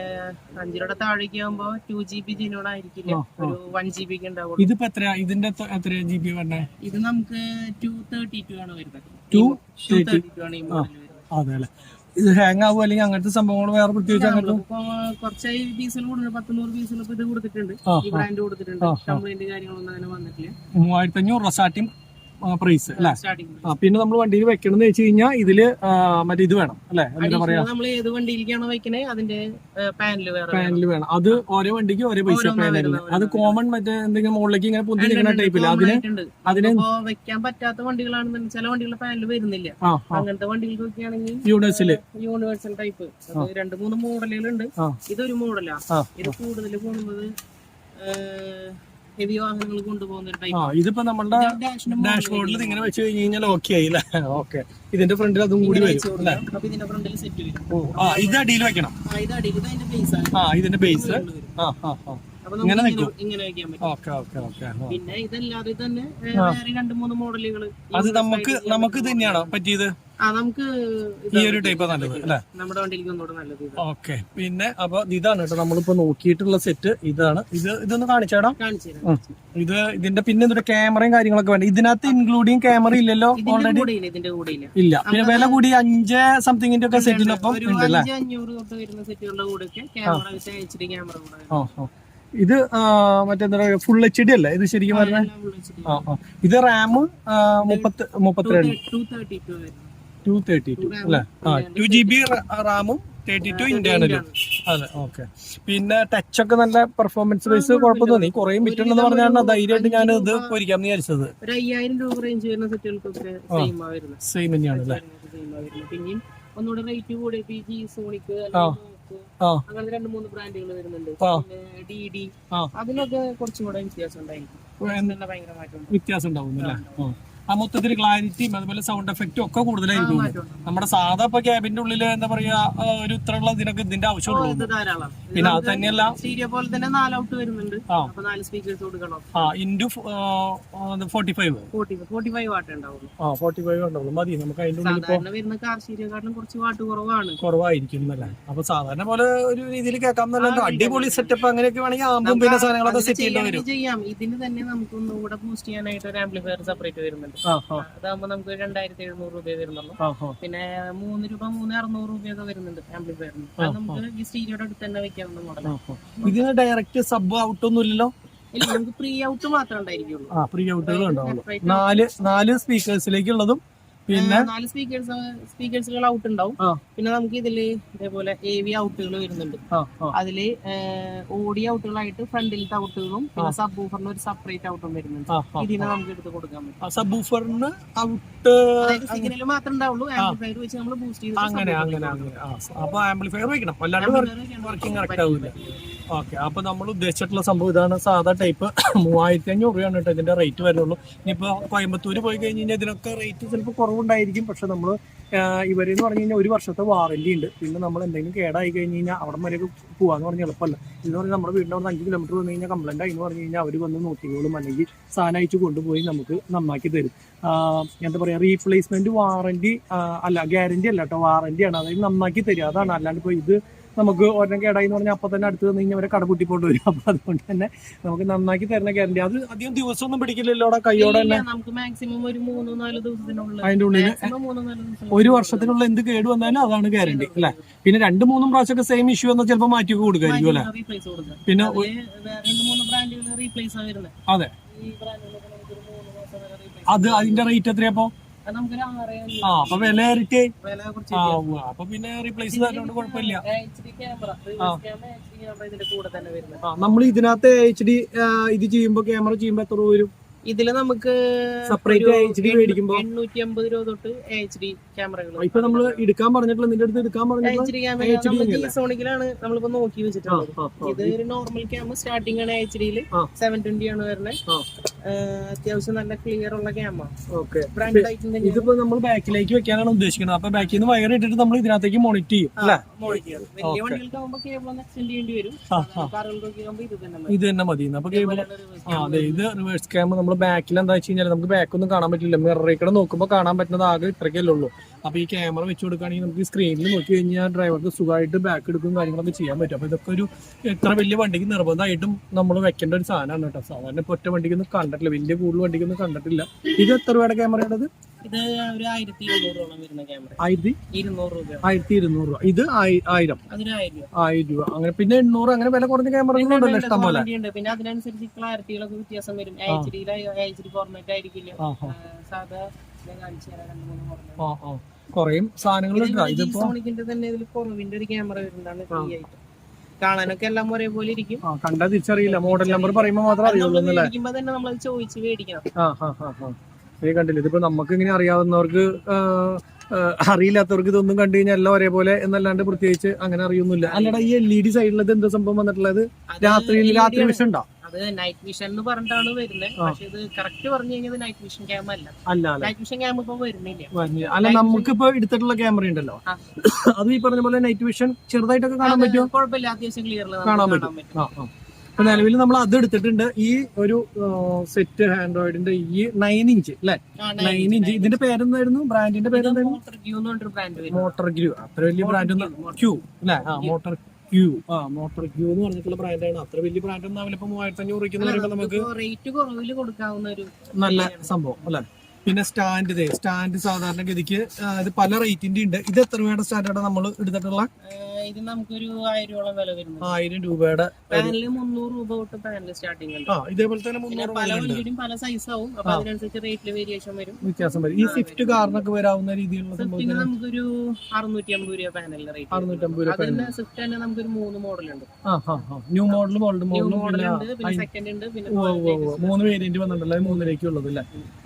5 രൂപയുടെ താഴേക്ക് ആകുമ്പോ 2GB ജിനോട് ആയിരിക്കില്ല, ഒരു 1GB ഒക്കെ ഉണ്ടാവും. ഇതിപ്പോ എത്രയാ? ഇതിന്റെ എത്ര GB പറഞ്ഞേ? ഇത് നമുക്ക് 232 ആണ് വരുന്നത്. അതെ അല്ലെ. ഇത് ഹാങ് ആവുക അല്ലെങ്കിൽ അങ്ങനത്തെ സംഭവങ്ങൾ വേറെ പ്രത്യേകിച്ച് അങ്ങനത്തെ കുറച്ചായി പീസുകൾ കൊടുത്തിട്ടുണ്ട്. 100 പീസുകൾ ഇത് കൊടുത്തിട്ടുണ്ട്, ഈ ബ്രാൻഡ് കൊടുത്തിട്ടുണ്ട്. കംപ്ലൈന്റ് കാര്യങ്ങളൊന്നും അങ്ങനെ വന്നിട്ടില്ല. 3500 സ്റ്റാർട്ടിംഗ് പ്രൈസ് അല്ലേ? പിന്നെ നമ്മൾ വണ്ടിയിൽ വെക്കണമെന്ന് വെച്ച് കഴിഞ്ഞാൽ ഇതില് മറ്റേ ഇത് വേണം അല്ലെ? എന്താ പറയാ, നമ്മൾ ഏത് വണ്ടിയിലേക്കാണോ വെക്കണേ അതിന്റെ പാനൽ വേണം. അത് ഓരോ വണ്ടിക്ക് ഓരോ പൈസ പാനലിന്. അത് കോമൺ മറ്റേ എന്തെങ്കിലും മുകളിലേക്ക് ഇങ്ങനെ പൊന്തി നിൽക്കുന്ന ടൈപ്പില്ല. അതിന് വെക്കാൻ പറ്റാത്ത വണ്ടികളാണെന്ന് ചില വണ്ടികളുടെ പാനൽ വരുന്നില്ല. അങ്ങനത്തെ വണ്ടികൾക്ക് വെക്കുകയാണെങ്കിൽ യൂണിവേഴ്സൽ ടൈപ്പ് 2-3 മോഡലുകളുണ്ട്. ഇതൊരു മോഡലാണ്. ഇത് കൂടുതൽ പോകുന്നത് ഹെവി വാഹനങ്ങൾ കൊണ്ടുപോകുന്ന. ഇതിപ്പോ നമ്മുടെ ഡാഷ്ബോർഡിൽ ഇങ്ങനെ വെച്ച് കഴിഞ്ഞ് കഴിഞ്ഞാൽ ഓക്കെ ആയില്ലേ? ഓക്കെ. ഇതിന്റെ ഫ്രണ്ടിൽ അതും കൂടി വരും അല്ലേ? അപ്പൊ ഇതിന്റെ ഫ്രണ്ടിൽ സെറ്റ് വരും. ഇത് അടിയിൽ വെക്കണം. ഇതിന്റെ ബേസ്. ഇതിന്റെ ബേസ് ഇങ്ങനെ ഇങ്ങനെ വെക്കാൻ പറ്റും. പിന്നെ ഇതല്ലാതെ തന്നെ വേറെ 2-3 മോഡലുകൾ. അത് നമുക്ക് തന്നെയാണോ പറ്റിയത്? നമുക്ക് ഈ ഒരു ടൈപ്പ് നല്ലത് അല്ലേ? നമ്മുടെ വണ്ടിയിലേക്ക് ഒന്നുകൂടെ നല്ലത്. ഓക്കെ. പിന്നെ അപ്പൊ ഇതാണ് കേട്ടോ നമ്മളിപ്പോ നോക്കിയിട്ടുള്ള സെറ്റ്. ഇതാണ്. ഇതൊന്ന് കാണിച്ചേടാ. ഇത് ഇതിന്റെ പിന്നെ എന്തൊരു ക്യാമറയും കാര്യങ്ങളൊക്കെ വേണ്ട. ഇതിനകത്ത് ഇൻക്ലൂഡിങ് ക്യാമറ ഇല്ലല്ലോ ഓൾറെഡി? ഇല്ല. പിന്നെ വില കൂടി 5 സംതിങ്ങിന്റെ ഒക്കെ സെറ്റിനൊപ്പം ഉണ്ടല്ലേ? 500 തൊട്ട് വരുന്ന സെറ്റുകളുടെ കൂടെ ക്യാമറ HD ക്യാമറ കൂടെ. ഇത് മറ്റെന്താ പറയുക ഫുൾ HD അല്ലേ ഇത് ശരിക്കും പറഞ്ഞാൽ? ഇത് റാം 32 232 അല്ലേ? 2GB റാമും 32 ഇന്റേണലും അതെ. ഓക്കെ. പിന്നെ ടച്ച് ഒക്കെ നല്ല പെർഫോമൻസ് വൈസ് കുഴപ്പമൊന്നും, നീ കുറെ വിറ്റുണ്ടെന്ന് പറഞ്ഞാൽ ധൈര്യമായിട്ട് ഞാൻ ഇത് പൊരിക്കാമെന്ന് വിചാരിച്ചത്. ഒരു 5000 രൂപ റേഞ്ച് വരുന്ന സെറ്റുകൾക്കൊക്കെ സെയിം തന്നെയാണ് അല്ലേ? പിന്നെയും ഒന്നുകൂടെ റേറ്റ് കൂടി ജി സോണിക് അങ്ങനത്തെ 2-3 ബ്രാൻഡുകൾ വരുന്നുണ്ട്. DD അതിനൊക്കെ കുറച്ചും കൂടെ വ്യത്യാസം ഉണ്ടായിരിക്കും. ഭയങ്കര മാറ്റം വ്യത്യാസം ഉണ്ടാവും അല്ലേ? ആ മൊത്തത്തിൽ ക്ലാരിറ്റിയും അതുപോലെ സൗണ്ട് എഫക്റ്റും ഒക്കെ കൂടുതലായിരിക്കും. നമ്മുടെ സാധാ ഇപ്പൊ ക്യാബിന്റെ ഉള്ളിൽ എന്താ പറയാ ഒരു ഇത്രയുള്ള ഇതിനൊക്കെ ഇതിന്റെ ആവശ്യമുള്ളൂ. പിന്നെ അത് തന്നെയല്ല സ്റ്റീരിയോ പോലെ തന്നെ 4 ഔട്ട് വരുന്നുണ്ട്. 4 സ്പീക്കേഴ്സ് കൊടുക്കണം. ഇൻറ്റു 45 വാട്ട് ഉണ്ടാവുള്ളൂ. 45 ഉണ്ടാവുള്ളൂ മതി നമുക്ക്. അതിന്റെ ഉള്ളിൽ വരുന്ന കാർ സ്റ്റീരിയോക്കാട്ടിലും കുറച്ച് വാട്ട് കുറവായിരിക്കും അല്ലേ? അപ്പൊ സാധാരണ പോലെ ഒരു രീതിയിൽ കേൾക്കാം എന്നല്ല, അടിപൊളി സെറ്റപ്പ് അങ്ങനെയൊക്കെ വേണമെങ്കിൽ ആമ്പും പിന്നെ സാധനങ്ങളൊക്കെ സെറ്റ് ചെയ്യേണ്ടി ചെയ്യാം. ഇതിന് തന്നെ നമുക്ക് ഒന്നുകൂടെ ബൂസ്റ്റ് ചെയ്യാനായിട്ട് ഒരു ആംപ്ലിഫയർ സെപ്പറേറ്റ് വരുന്നുണ്ട്. അതാകുമ്പോ നമുക്ക് 2700 രൂപ വരുന്നുള്ളൂ. പിന്നെ 3 രൂപ 3600 രൂപയൊക്കെ വരുന്നുണ്ട് ആംപ്ലിഫയറിന്. നമുക്ക് ഈ സ്റ്റീരിയോയുടെ അടുത്ത് തന്നെ വെക്കാവുന്ന മോഡലാണ്. ഇതിന് ഡയറക്റ്റ് സബ് ഔട്ട് ഒന്നും ഇല്ലല്ലോ? ഇല്ല, നമുക്ക് പ്രീ ഔട്ട് മാത്രമേ ഉണ്ടായിരിക്കുള്ളൂ. പ്രീ ഔട്ടുകൾ ഉണ്ടാവുള്ളൂ. 4 സ്പീക്കേഴ്സിലേക്കുള്ളതും പിന്നെ 4 സ്പീക്കേഴ്സുകൾ ഔട്ട് ഉണ്ടാവും. പിന്നെ നമുക്ക് ഇതില് ഇതേപോലെ AV ഔട്ടുകൾ വരുന്നുണ്ട്. അതില് ഓഡിയോ ഔട്ടുകളായിട്ട് ഫ്രണ്ടിലത്തെ ഔട്ടുകളും പിന്നെ സബ് ഊഫറിന് ഒരു സെപ്പറേറ്റ് ഔട്ടും വരുന്നുണ്ട്. ഇതിനെ നമുക്ക് എടുത്ത് കൊടുക്കാൻ പറ്റും. സബ് ഊഫറിന് ഔട്ട് സിഗ്നൽ മാത്രമേ ഉണ്ടാവുള്ളൂ. ആംപ്ലിഫയർ വെച്ച് നമ്മൾ ബൂസ്റ്റ് ചെയ്ത് അങ്ങനെ. അപ്പൊ ആംപ്ലിഫയർ വെക്കണം, അല്ലാണ്ട് വർക്കിംഗ് കറക്റ്റ് ആവില്ല. ഓക്കെ. അപ്പൊ നമ്മൾ ഉദ്ദേശിച്ചിട്ടുള്ള സംഭവം ഇതാണ്. സാധാ ടൈപ്പ് 3500 രൂപയാണ് കേട്ടോ ഇതിന്റെ റേറ്റ് വരുന്നുള്ളൂ. ഇനിയിപ്പോ കോയമ്പത്തൂര് പോയി കഴിഞ്ഞ് കഴിഞ്ഞാൽ ഇതിനൊക്കെ റേറ്റ് ചിലപ്പോൾ കുറവുണ്ടായിരിക്കും. പക്ഷെ നമ്മൾ ഇവരെന്ന് പറഞ്ഞു കഴിഞ്ഞാൽ 1 വർഷത്തെ വാറന്റി ഉണ്ട്. പിന്നെ നമ്മൾ എന്തെങ്കിലും കേടായി കഴിഞ്ഞ് കഴിഞ്ഞാൽ അവിടെ വരെയൊക്കെ പോകാന്ന് പറഞ്ഞാൽ എളുപ്പമല്ല. ഇതെന്ന് പറഞ്ഞാൽ നമ്മുടെ വീടിൻ്റെ അവിടെ 5 കിലോമീറ്റർ വന്നു കഴിഞ്ഞാൽ കംപ്ലൈന്റ് ആയി എന്ന് പറഞ്ഞു കഴിഞ്ഞാൽ അവർ വന്ന് നോക്കിക്കോളും, അല്ലെങ്കിൽ സാധനം അയച്ചു കൊണ്ടുപോയി നമുക്ക് നന്നാക്കി തരും. എന്താ പറയുക, റീപ്ലേസ്മെന്റ് വാറന്റി അല്ല, ഗ്യാരണ്ടി അല്ല കേട്ടോ, വാറന്റിയാണ്. അതായത് നന്നാക്കി തരിക, അതാണ്. അല്ലാണ്ട് ഇപ്പോൾ ഇത് നമുക്ക് ഒരെണ്ണം കേടായി എന്ന് പറഞ്ഞാൽ അപ്പൊ തന്നെ അടുത്ത് വന്നു കഴിഞ്ഞാൽ അവരെ കടപൂട്ടിക്കൊണ്ട് വരും. അപ്പൊ അതുകൊണ്ട് തന്നെ നമുക്ക് നന്നാക്കി തരുന്ന ഗ്യാരണ്ടി. അത് അധികം ദിവസമൊന്നും പിടിക്കില്ലല്ലോ കയ്യോടെ തന്നെ. നമുക്ക് മാക്സിമം ഒരു 3-4 ദിവസത്തിനുള്ളിൽ, അതിന്റെ ഉള്ളിൽ 1 വർഷത്തിനുള്ള എന്ത് കേട് വന്നാലും അതാണ് ഗ്യാരണ്ടി അല്ലെ? പിന്നെ 2-3 പ്രാവശ്യമൊക്കെ സെയിം ഇഷ്യൂ വന്നാൽ ചിലപ്പോൾ മാറ്റി കൊടുക്കായിരിക്കും അല്ലെ? പിന്നെ 2-3 ബ്രാൻഡുകൾ റീപ്ലേസ് ആണ് വരുന്നത്. അതെ. അത് അതിന്റെ റേറ്റ് എത്രയാപ്പോ? അപ്പൊ വില ഏറിട്ടേ. അപ്പൊ പിന്നെ റീപ്ലേസ് ചെയ്തതുകൊണ്ട് കുഴപ്പമില്ല. നമ്മൾ ഇതിനകത്ത് HD ഇത് ചെയ്യുമ്പോ, ക്യാമറ ചെയ്യുമ്പോ എത്ര രൂപ വരും? ഇതില് നമുക്ക് സെപ്പറേറ്റ് HD മേടിക്കുമ്പോ 850 രൂപ തൊട്ട് HD ക്യാമറകൾ. ഇപ്പൊ നമ്മള് എടുക്കാൻ പറഞ്ഞിട്ടുള്ള, നിന്റെ അടുത്ത് എടുക്കാൻ പറഞ്ഞിട്ടുള്ള സോണിക്കിലാണ് നമ്മളിപ്പോ നോക്കി വെച്ചിട്ടുള്ളത്. ഇത് ഒരു നോർമൽ ക്യാമറ സ്റ്റാർട്ടിംഗ് ആണ്. HD-ല് 720 ആണ് വരുന്നത്. അത്യാവശ്യം നല്ല ക്ലിയർ ഉള്ള ക്യാമറ. ഇതിപ്പോ നമ്മൾ ബാക്കിലേക്ക് വെക്കാനാണ് ഉദ്ദേശിക്കുന്നത്. അപ്പൊ ബാക്കിൽ നിന്ന് വയർ ഇട്ടിട്ട് നമ്മൾ ഇതിനകത്തേക്ക് മോണിറ്റ് ചെയ്യും അല്ലെ? വലിയ വണ്ടികൾക്കാവുമ്പോ കേബിൾ ഒന്ന് എക്സ്റ്റെൻഡ് ചെയ്യേണ്ടി വരും. ഇത് തന്നെ മതി. അപ്പൊ കേബിൾ അതെ. ഇത് റിവേഴ്സ് ക്യാമറ നമ്മൾ ബാക്കിൽ എന്താ വെച്ച് കഴിഞ്ഞാൽ നമുക്ക് ബാക്കൊന്നും കാണാൻ പറ്റില്ല. മിററിൽ കൂടെ നോക്കുമ്പോൾ കാണാൻ പറ്റുന്നത് ആകെ ഇത്രയ്ക്കല്ലേ ഉള്ളൂ. അപ്പൊ ഈ ക്യാമറ വെച്ച് കൊടുക്കുകയാണെങ്കിൽ നമുക്ക് സ്ക്രീനിൽ നോക്കി കഴിഞ്ഞാൽ ഡ്രൈവർക്ക് സുഖമായിട്ട് ബാക്ക് എടുക്കും കാര്യങ്ങളൊക്കെ ചെയ്യാൻ പറ്റും. അപ്പൊ ഇതൊക്കെ ഒരു എത്ര വലിയ വണ്ടിക്ക് നിർബന്ധമായിട്ടും നമ്മൾ വെക്കേണ്ട ഒരു സാധനമാണ് കേട്ടോ. സാധാരണ ഇപ്പൊ ഒറ്റ വണ്ടിക്കൊന്നും കണ്ടിട്ടില്ല, വലിയ കൂടുതൽ വണ്ടിക്കൊന്നും കണ്ടിട്ടില്ല. ഇത് എത്ര രൂപയുടെ ക്യാമറയാണത്? ഇത് ഒരു 1200 വരുന്ന ക്യാമറ. 1200 രൂപ. ഇത് 1000 രൂപ. അങ്ങനെ പിന്നെ 800 അങ്ങനെ വില കുറഞ്ഞ ക്യാമറകളുണ്ടല്ലോ ഇഷ്ടം പോലെ. പിന്നെ അതിനനുസരിച്ച് ക്ലാരിറ്റികളൊക്കെ വ്യത്യാസം വരും. HD ഫോർമാറ്റ് ആയിരിക്കില്ല. സാധാ കൊറേ സാധനങ്ങളുണ്ട്. സോണിക്കിന്റെ തന്നെ ഇതിൽ കുറവിന്റെ ഒരു ക്യാമറ വരുന്നതാണ്. ഫ്രീ ആയിട്ട് കാണാനൊക്കെ എല്ലാം ഒരേപോലെ ഇരിക്കും. കണ്ടാ തിരിച്ചറിയില്ല. മോഡൽ നമ്പർ പറയുമ്പോൾ മാത്രം അറിയുള്ളൂ. തന്നെ നമ്മൾ ചോദിച്ച് മേടിക്കണം. കണ്ടില്ല, ഇതിപ്പോ നമുക്ക് ഇങ്ങനെ അറിയാവുന്നവർക്ക്, അറിയില്ലാത്തവർക്ക് ഇതൊന്നും കണ്ടു കഴിഞ്ഞാൽ എല്ലാം ഒരേപോലെ എന്നല്ലാണ്ട് പ്രത്യേകിച്ച് അങ്ങനെ അറിയൊന്നുമില്ല. അല്ലടാ, ഈ LED സൈഡിലത് എന്താ സംഭവം വന്നിട്ടുള്ളത്? രാത്രി വിഷൻ ഉണ്ടോ? അത് നൈറ്റ് വിഷൻ എന്ന് പറഞ്ഞിട്ടാണ് വരുന്നത്. പക്ഷെ ഇത് കറക്റ്റ് പറഞ്ഞു കഴിഞ്ഞാൽ നൈറ്റ് വിഷൻ ക്യാമറ അല്ല. നൈറ്റ് വിഷൻ ക്യാമറ ഇപ്പൊ വരുന്നില്ല. അല്ല, നമുക്കിപ്പോ എടുത്തിട്ടുള്ള ക്യാമറ ഉണ്ടല്ലോ, അത് ഈ പറഞ്ഞ പോലെ നൈറ്റ് വിഷൻ ചെറുതായിട്ടൊക്കെ കാണാൻ പറ്റുമോ? കുഴപ്പമില്ല, അത്യാവശ്യം ക്ലിയർ കാണാൻ പറ്റും. ഇപ്പൊ നിലവിൽ നമ്മൾ അത് എടുത്തിട്ടുണ്ട്. ഈ ഒരു സെറ്റ് ആൻഡ്രോയിഡിന്റെ ഈ 9 ഇഞ്ച് അല്ലെ? 9 ഇഞ്ച്. ഇതിന്റെ പേരെന്തായിരുന്നു? ബ്രാൻഡിന്റെ പേരെന്തായിരുന്നു? Motor Q. അത്ര വലിയ ബ്രാൻഡ് ക്യൂ അല്ലെ? Motor Q. മോട്ടർ ക്യൂ എന്ന് പറഞ്ഞിട്ടുള്ള ബ്രാൻഡാണ്. അത്ര വലിയ ബ്രാൻഡ് ഒന്നും ആവില്ല. ഇപ്പൊ 3500 രൂപയ്ക്ക് പറയുമ്പോൾ നമുക്ക് റേറ്റ് കുറവില് കൊടുക്കാവുന്ന ഒരു നല്ല സംഭവം അല്ലെ? പിന്നെ സ്റ്റാൻഡ് സാധാരണഗതിക്ക് ഇത് പല റേറ്റിന്റെ ഉണ്ട്. ഇത് എത്ര രൂപയുടെ സ്റ്റാൻഡാണ് നമ്മൾ എടുത്തിട്ടുള്ള? ഇത് നമുക്കൊരു 1000 രൂപയോളം വില വരുന്നത്. 1000 രൂപയുടെ പാനലിന് 300 രൂപ തൊട്ട് പാനൽ സ്റ്റാർട്ടിംഗ് ഉണ്ട്. ഇതേപോലെ തന്നെ പിന്നെ പല വണ്ടിയും പല സൈസ് ആവും. അപ്പൊ അതിനനുസരിച്ച് റേറ്റിൽ വേരിയേഷൻ വരും, വ്യത്യാസം വരും. ഈ സ്വിഫ്റ്റ് കാറിനൊക്കെ വരാവുന്ന രീതിയിലുള്ള സ്വിഫ്റ്റിന് നമുക്കൊരു 650 രൂപ പാനലിന്റെ റേറ്റ്. 650 രൂപ. അതിന് സ്വിഫ്റ്റ് തന്നെ നമുക്കൊരു 3 മോഡൽ ഉണ്ട്. ന്യൂ മോഡലും ഓൾഡ് മോഡലും ഉണ്ട്, പിന്നെ സെക്കൻഡ് ഉണ്ട്, പിന്നെ 3 വേരിയന്റ് വന്നിട്ടുണ്ടല്ലോ, 3ലേക്ക് ഉള്ളത് അല്ലേ?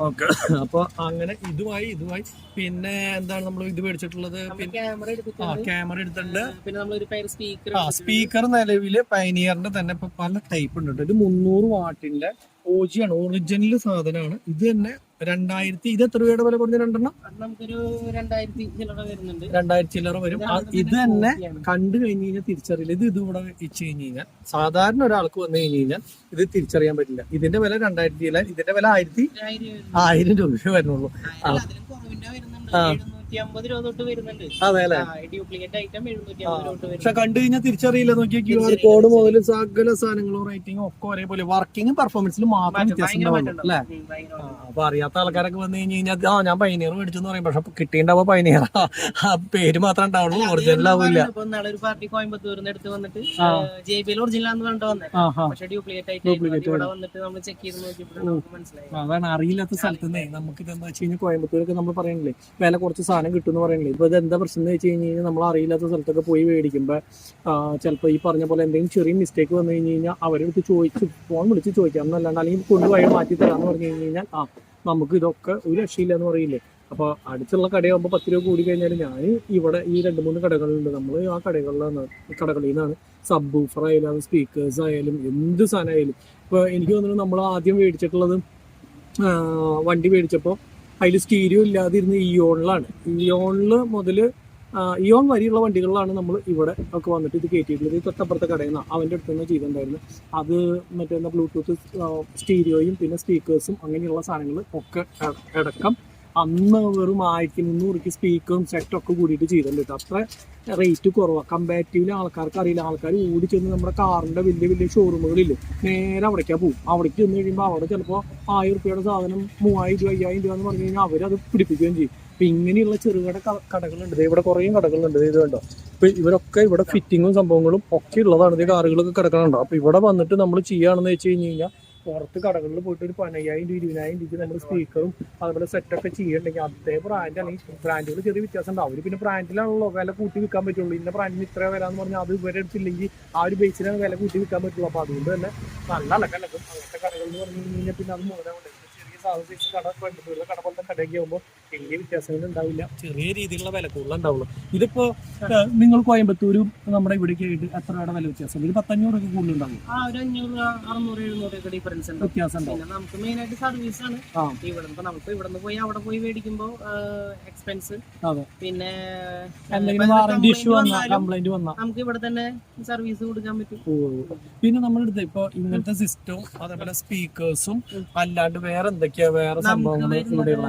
ഓക്കെ. അപ്പൊ അങ്ങനെ ഇതുമായി പിന്നെ എന്താണ് നമ്മൾ ഇത് മേടിച്ചിട്ടുള്ളത്? ക്യാമറ എടുത്തിട്ടുണ്ട്. പിന്നെ നമ്മളൊരു പേര് സ്പീക്കർ നിലവില് പയനിയറിന്റെ തന്നെ ഇപ്പൊ പല ടൈപ്പ് ഉണ്ട്. ഇത് 300 വാട്ടിന്റെ ഓജിയാണ്, ഒറിജിനൽ സാധനമാണ്. ഇത് തന്നെ 2000. ഇത് എത്ര രൂപയുടെ വില പറഞ്ഞ രണ്ടെണ്ണം? നമുക്കൊരു 2000 ചില്ലറ വരുന്നുണ്ട്. 2000 ചില്ലറ വരും. ഇത് തന്നെ കണ്ടു കഴിഞ്ഞ് കഴിഞ്ഞാൽ തിരിച്ചറിയില്ല. ഇത് ഇവിടെ വെച്ച് കഴിഞ്ഞ് കഴിഞ്ഞാൽ സാധാരണ ഒരാൾക്ക് വന്നു കഴിഞ്ഞ് കഴിഞ്ഞാൽ ഇത് തിരിച്ചറിയാൻ പറ്റില്ല. ഇതിന്റെ വില 2000 അല്ല, ഇതിന്റെ വില 1000 രൂപ വരുന്നുള്ളൂ. 750 രൂപ തൊട്ട് വരുന്നുണ്ട്. അതെ അല്ലെ? ഡ്യൂപ്ലിക്കേറ്റ് ഐറ്റം 750 തൊട്ട്. പക്ഷെ കണ്ടു കഴിഞ്ഞാൽ തിരിച്ചറിയില്ല. നോക്കിയാൽ QR കോഡ് മുതൽ സകല സാധനങ്ങളും റേറ്റിംഗും ഒക്കെ ഒരേപോലെ. വർക്കിംഗ് പെർഫോമൻസിൽ മാത്രം വ്യത്യാസം ഉണ്ടാവുള്ളൂ അല്ലെ? അപ്പൊ അറിയാത്ത ആൾക്കാരൊക്കെ വന്നു കഴിഞ്ഞ് കഴിഞ്ഞാൽ ഞാൻ പൈനിയർ മേടിച്ചെന്ന് പറയും, പക്ഷെ കിട്ടിണ്ടാവുക പൈനിയർ പേര് മാത്രം ഉണ്ടാവുള്ളൂ, ഒറിജിനൽ ആവില്ല. നാളെ ഒരു പാർട്ടി കോയമ്പത്തൂരിന് അടുത്ത് വന്നിട്ട് JBL ഒറിജിനൽ ആണെന്ന് കണ്ടു വന്നത്, പക്ഷെ ഡ്യൂപ്ലിക്കേറ്റ് ആയിട്ട് ഇവിടെ വന്നിട്ട് നമ്മൾ ചെക്ക് ചെയ്ത് നോക്കിയപ്പോൾ നമുക്ക് മനസ്സിലായി. അതാണ് അറിയില്ലാത്ത സ്ഥലത്ത് നിന്ന് നമുക്ക് ഇതെന്താ വെച്ച് കഴിഞ്ഞാൽ കോയമ്പത്തൂരൊക്കെ നമ്മൾ പറയണില്ലേ വില കുറച്ച് സാധനം കിട്ടും എന്ന് പറയണില്ലേ. ഇപ്പൊ ഇത് എന്താ പ്രശ്നം എന്ന് വെച്ച് കഴിഞ്ഞ് കഴിഞ്ഞാൽ നമ്മൾ അറിയില്ലാത്ത സ്ഥലത്തൊക്കെ പോയി മേടിക്കുമ്പോൾ ചിലപ്പോൾ ഈ പറഞ്ഞ പോലെ എന്തെങ്കിലും ചെറിയ മിസ്റ്റേക്ക് വന്നു കഴിഞ്ഞ് കഴിഞ്ഞാൽ അവരെടുത്ത് ഫോൺ വിളിച്ച് ചോദിക്കാം എന്നല്ലാണ്ട്, അല്ലെങ്കിൽ കൊണ്ടുപോയി മാറ്റി തരാമെന്ന് പറഞ്ഞു കഴിഞ്ഞ് കഴിഞ്ഞാൽ നമുക്ക് ഇതൊക്കെ ഒരു രക്ഷയില്ല എന്ന് പറയില്ലേ. അപ്പോൾ അടുത്തുള്ള കടയാകുമ്പോൾ 10 രൂപ കൂടി കഴിഞ്ഞാൽ ഞാൻ ഇവിടെ ഈ 2-3 കടകളുണ്ട്, നമ്മൾ ആ കടകളിൽ നിന്നാണ് സബ് ബൂഫർ ആയാലും സ്പീക്കേഴ്സ് ആയാലും എന്ത് സാധനമായാലും. ഇപ്പോൾ എനിക്ക് തോന്നുന്നു നമ്മൾ ആദ്യം മേടിച്ചിട്ടുള്ളത് വണ്ടി മേടിച്ചപ്പോൾ അതിൽ സ്റ്റീരിയോ ഇല്ലാതിരുന്ന് ഇയോണിലാണ്. ഇയോൺ വരെയുള്ള വണ്ടികളിലാണ് നമ്മൾ ഇവിടെ ഒക്കെ വന്നിട്ട് ഇത് കയറ്റിയിട്ടുള്ളത്. തൊട്ടപ്പുറത്തെ കടയിൽ നിന്ന് അവൻ്റെ അടുത്ത് നിന്ന് ചെയ്തിട്ടുണ്ടായിരുന്നു. അത് മറ്റേ ബ്ലൂടൂത്ത് സ്റ്റീരിയോയും പിന്നെ സ്പീക്കേഴ്സും അങ്ങനെയുള്ള സാധനങ്ങൾ ഒക്കെ അടക്കം അന്ന് വെറും 1300 സ്പീക്കറും സെറ്റൊക്കെ കൂടിയിട്ട് ചെയ്തിട്ടുണ്ട്. അത്ര റേറ്റ് കുറവാണ്. കമ്പാരിറ്റീവ്ലി ആൾക്കാർക്ക് അറിയില്ല. ആൾക്കാർ ഓടി ചെന്ന് നമ്മുടെ കാറിൻ്റെ വലിയ ഷോറൂമുകളില്ലേ നേരെ അവിടേക്കാണ് പോകും. അവിടേക്ക് ചെന്ന് കഴിയുമ്പോൾ അവിടെ ചിലപ്പോൾ 1000 രൂപയുടെ സാധനം 3000 രൂപ 5000 രൂപ എന്ന് പറഞ്ഞു കഴിഞ്ഞാൽ അവരത് പിടിപ്പിക്കുകയും ചെയ്യും. അപ്പം ഇങ്ങനെയുള്ള ചെറുകിട കടകളുണ്ട്. ഇവിടെ കുറേ കടകളുണ്ട്. ഇത് കണ്ടോ, ഇപ്പം ഇവരൊക്കെ ഇവിടെ ഫിറ്റിങ്ങും സംഭവങ്ങളും ഒക്കെ ഉള്ളതാണ്. ഇത് കാറുകളൊക്കെ കിടക്കണുണ്ടോ. അപ്പോൾ ഇവിടെ വന്നിട്ട് നമ്മൾ ചെയ്യുകയാണെന്ന് വെച്ച് കഴിഞ്ഞ് കഴിഞ്ഞാൽ പുറത്ത് കടകളിൽ പോയിട്ട് ഒരു 15,000 രൂപ 20,000 രൂപ നമ്മൾ സ്പീക്കറും അതുപോലെ സെറ്റൊക്കെ ചെയ്യുന്നുണ്ടെങ്കിൽ അതേ ബ്രാൻഡ് അല്ലെങ്കിൽ ബ്രാൻഡുകൾ ചെറിയ വ്യത്യാസം ഉണ്ടാവും. അവർ പിന്നെ ബ്രാൻഡിലാണല്ലോ വില കൂട്ടി വിൽക്കാൻ പറ്റുള്ളൂ. ഇന്ന ബ്രാൻഡിന് ഇത്ര വില എന്ന് പറഞ്ഞാൽ അത് ഇവരെ എടുത്തില്ലെങ്കിൽ ആ ഒരു ബേസിലാണ് വില കൂട്ടി വിൽക്കാൻ പറ്റുള്ളൂ. അപ്പോൾ അതുകൊണ്ട് തന്നെ നല്ല അലക്കലക്കും അങ്ങനത്തെ കടകൾ എന്ന് പറഞ്ഞു കഴിഞ്ഞാൽ പിന്നെ അത് മൂലമുണ്ട്. ചെറിയ സാധനം കട കട പോലത്തെ കടയൊക്കെ ആകുമ്പോൾ വലിയ വ്യത്യാസങ്ങൾ ഉണ്ടാവില്ല, ചെറിയ രീതിയിലുള്ള വില കൂടുതലുണ്ടാവുള്ളൂ. ഇതിപ്പോ നിങ്ങൾ കോയമ്പത്തൂരും നമ്മുടെ ഇവിടേക്ക് ആയിട്ട് എത്ര രൂപയുടെ വില വ്യത്യാസം? ഒരു 500 ഒക്കെ കൂടുതലുണ്ടാവും. 500-600-700 ഡിഫറൻസ് ഉണ്ട്, വ്യത്യാസം ഉണ്ടാവും. നമുക്ക് മെയിൻ ആയിട്ട് സർവീസ് ആണ്. നമുക്ക് ഇവിടുന്ന് പോയി അവിടെ പോയി മേടിക്കുമ്പോൾ എക്സ്പെൻസ്, പിന്നെ കംപ്ലൈന്റ് വന്നാൽ നമുക്ക് ഇവിടെ തന്നെ സർവീസ് കൊടുക്കാൻ പറ്റും. പിന്നെ നമ്മളെടുത്ത് ഇപ്പൊ ഇങ്ങനത്തെ സിസ്റ്റവും അതേപോലെ സ്പീക്കേഴ്സും അല്ലാണ്ട് വേറെ എന്തൊക്കെയാ വേറെ സംഭവങ്ങൾ ഇവിടെയുള്ള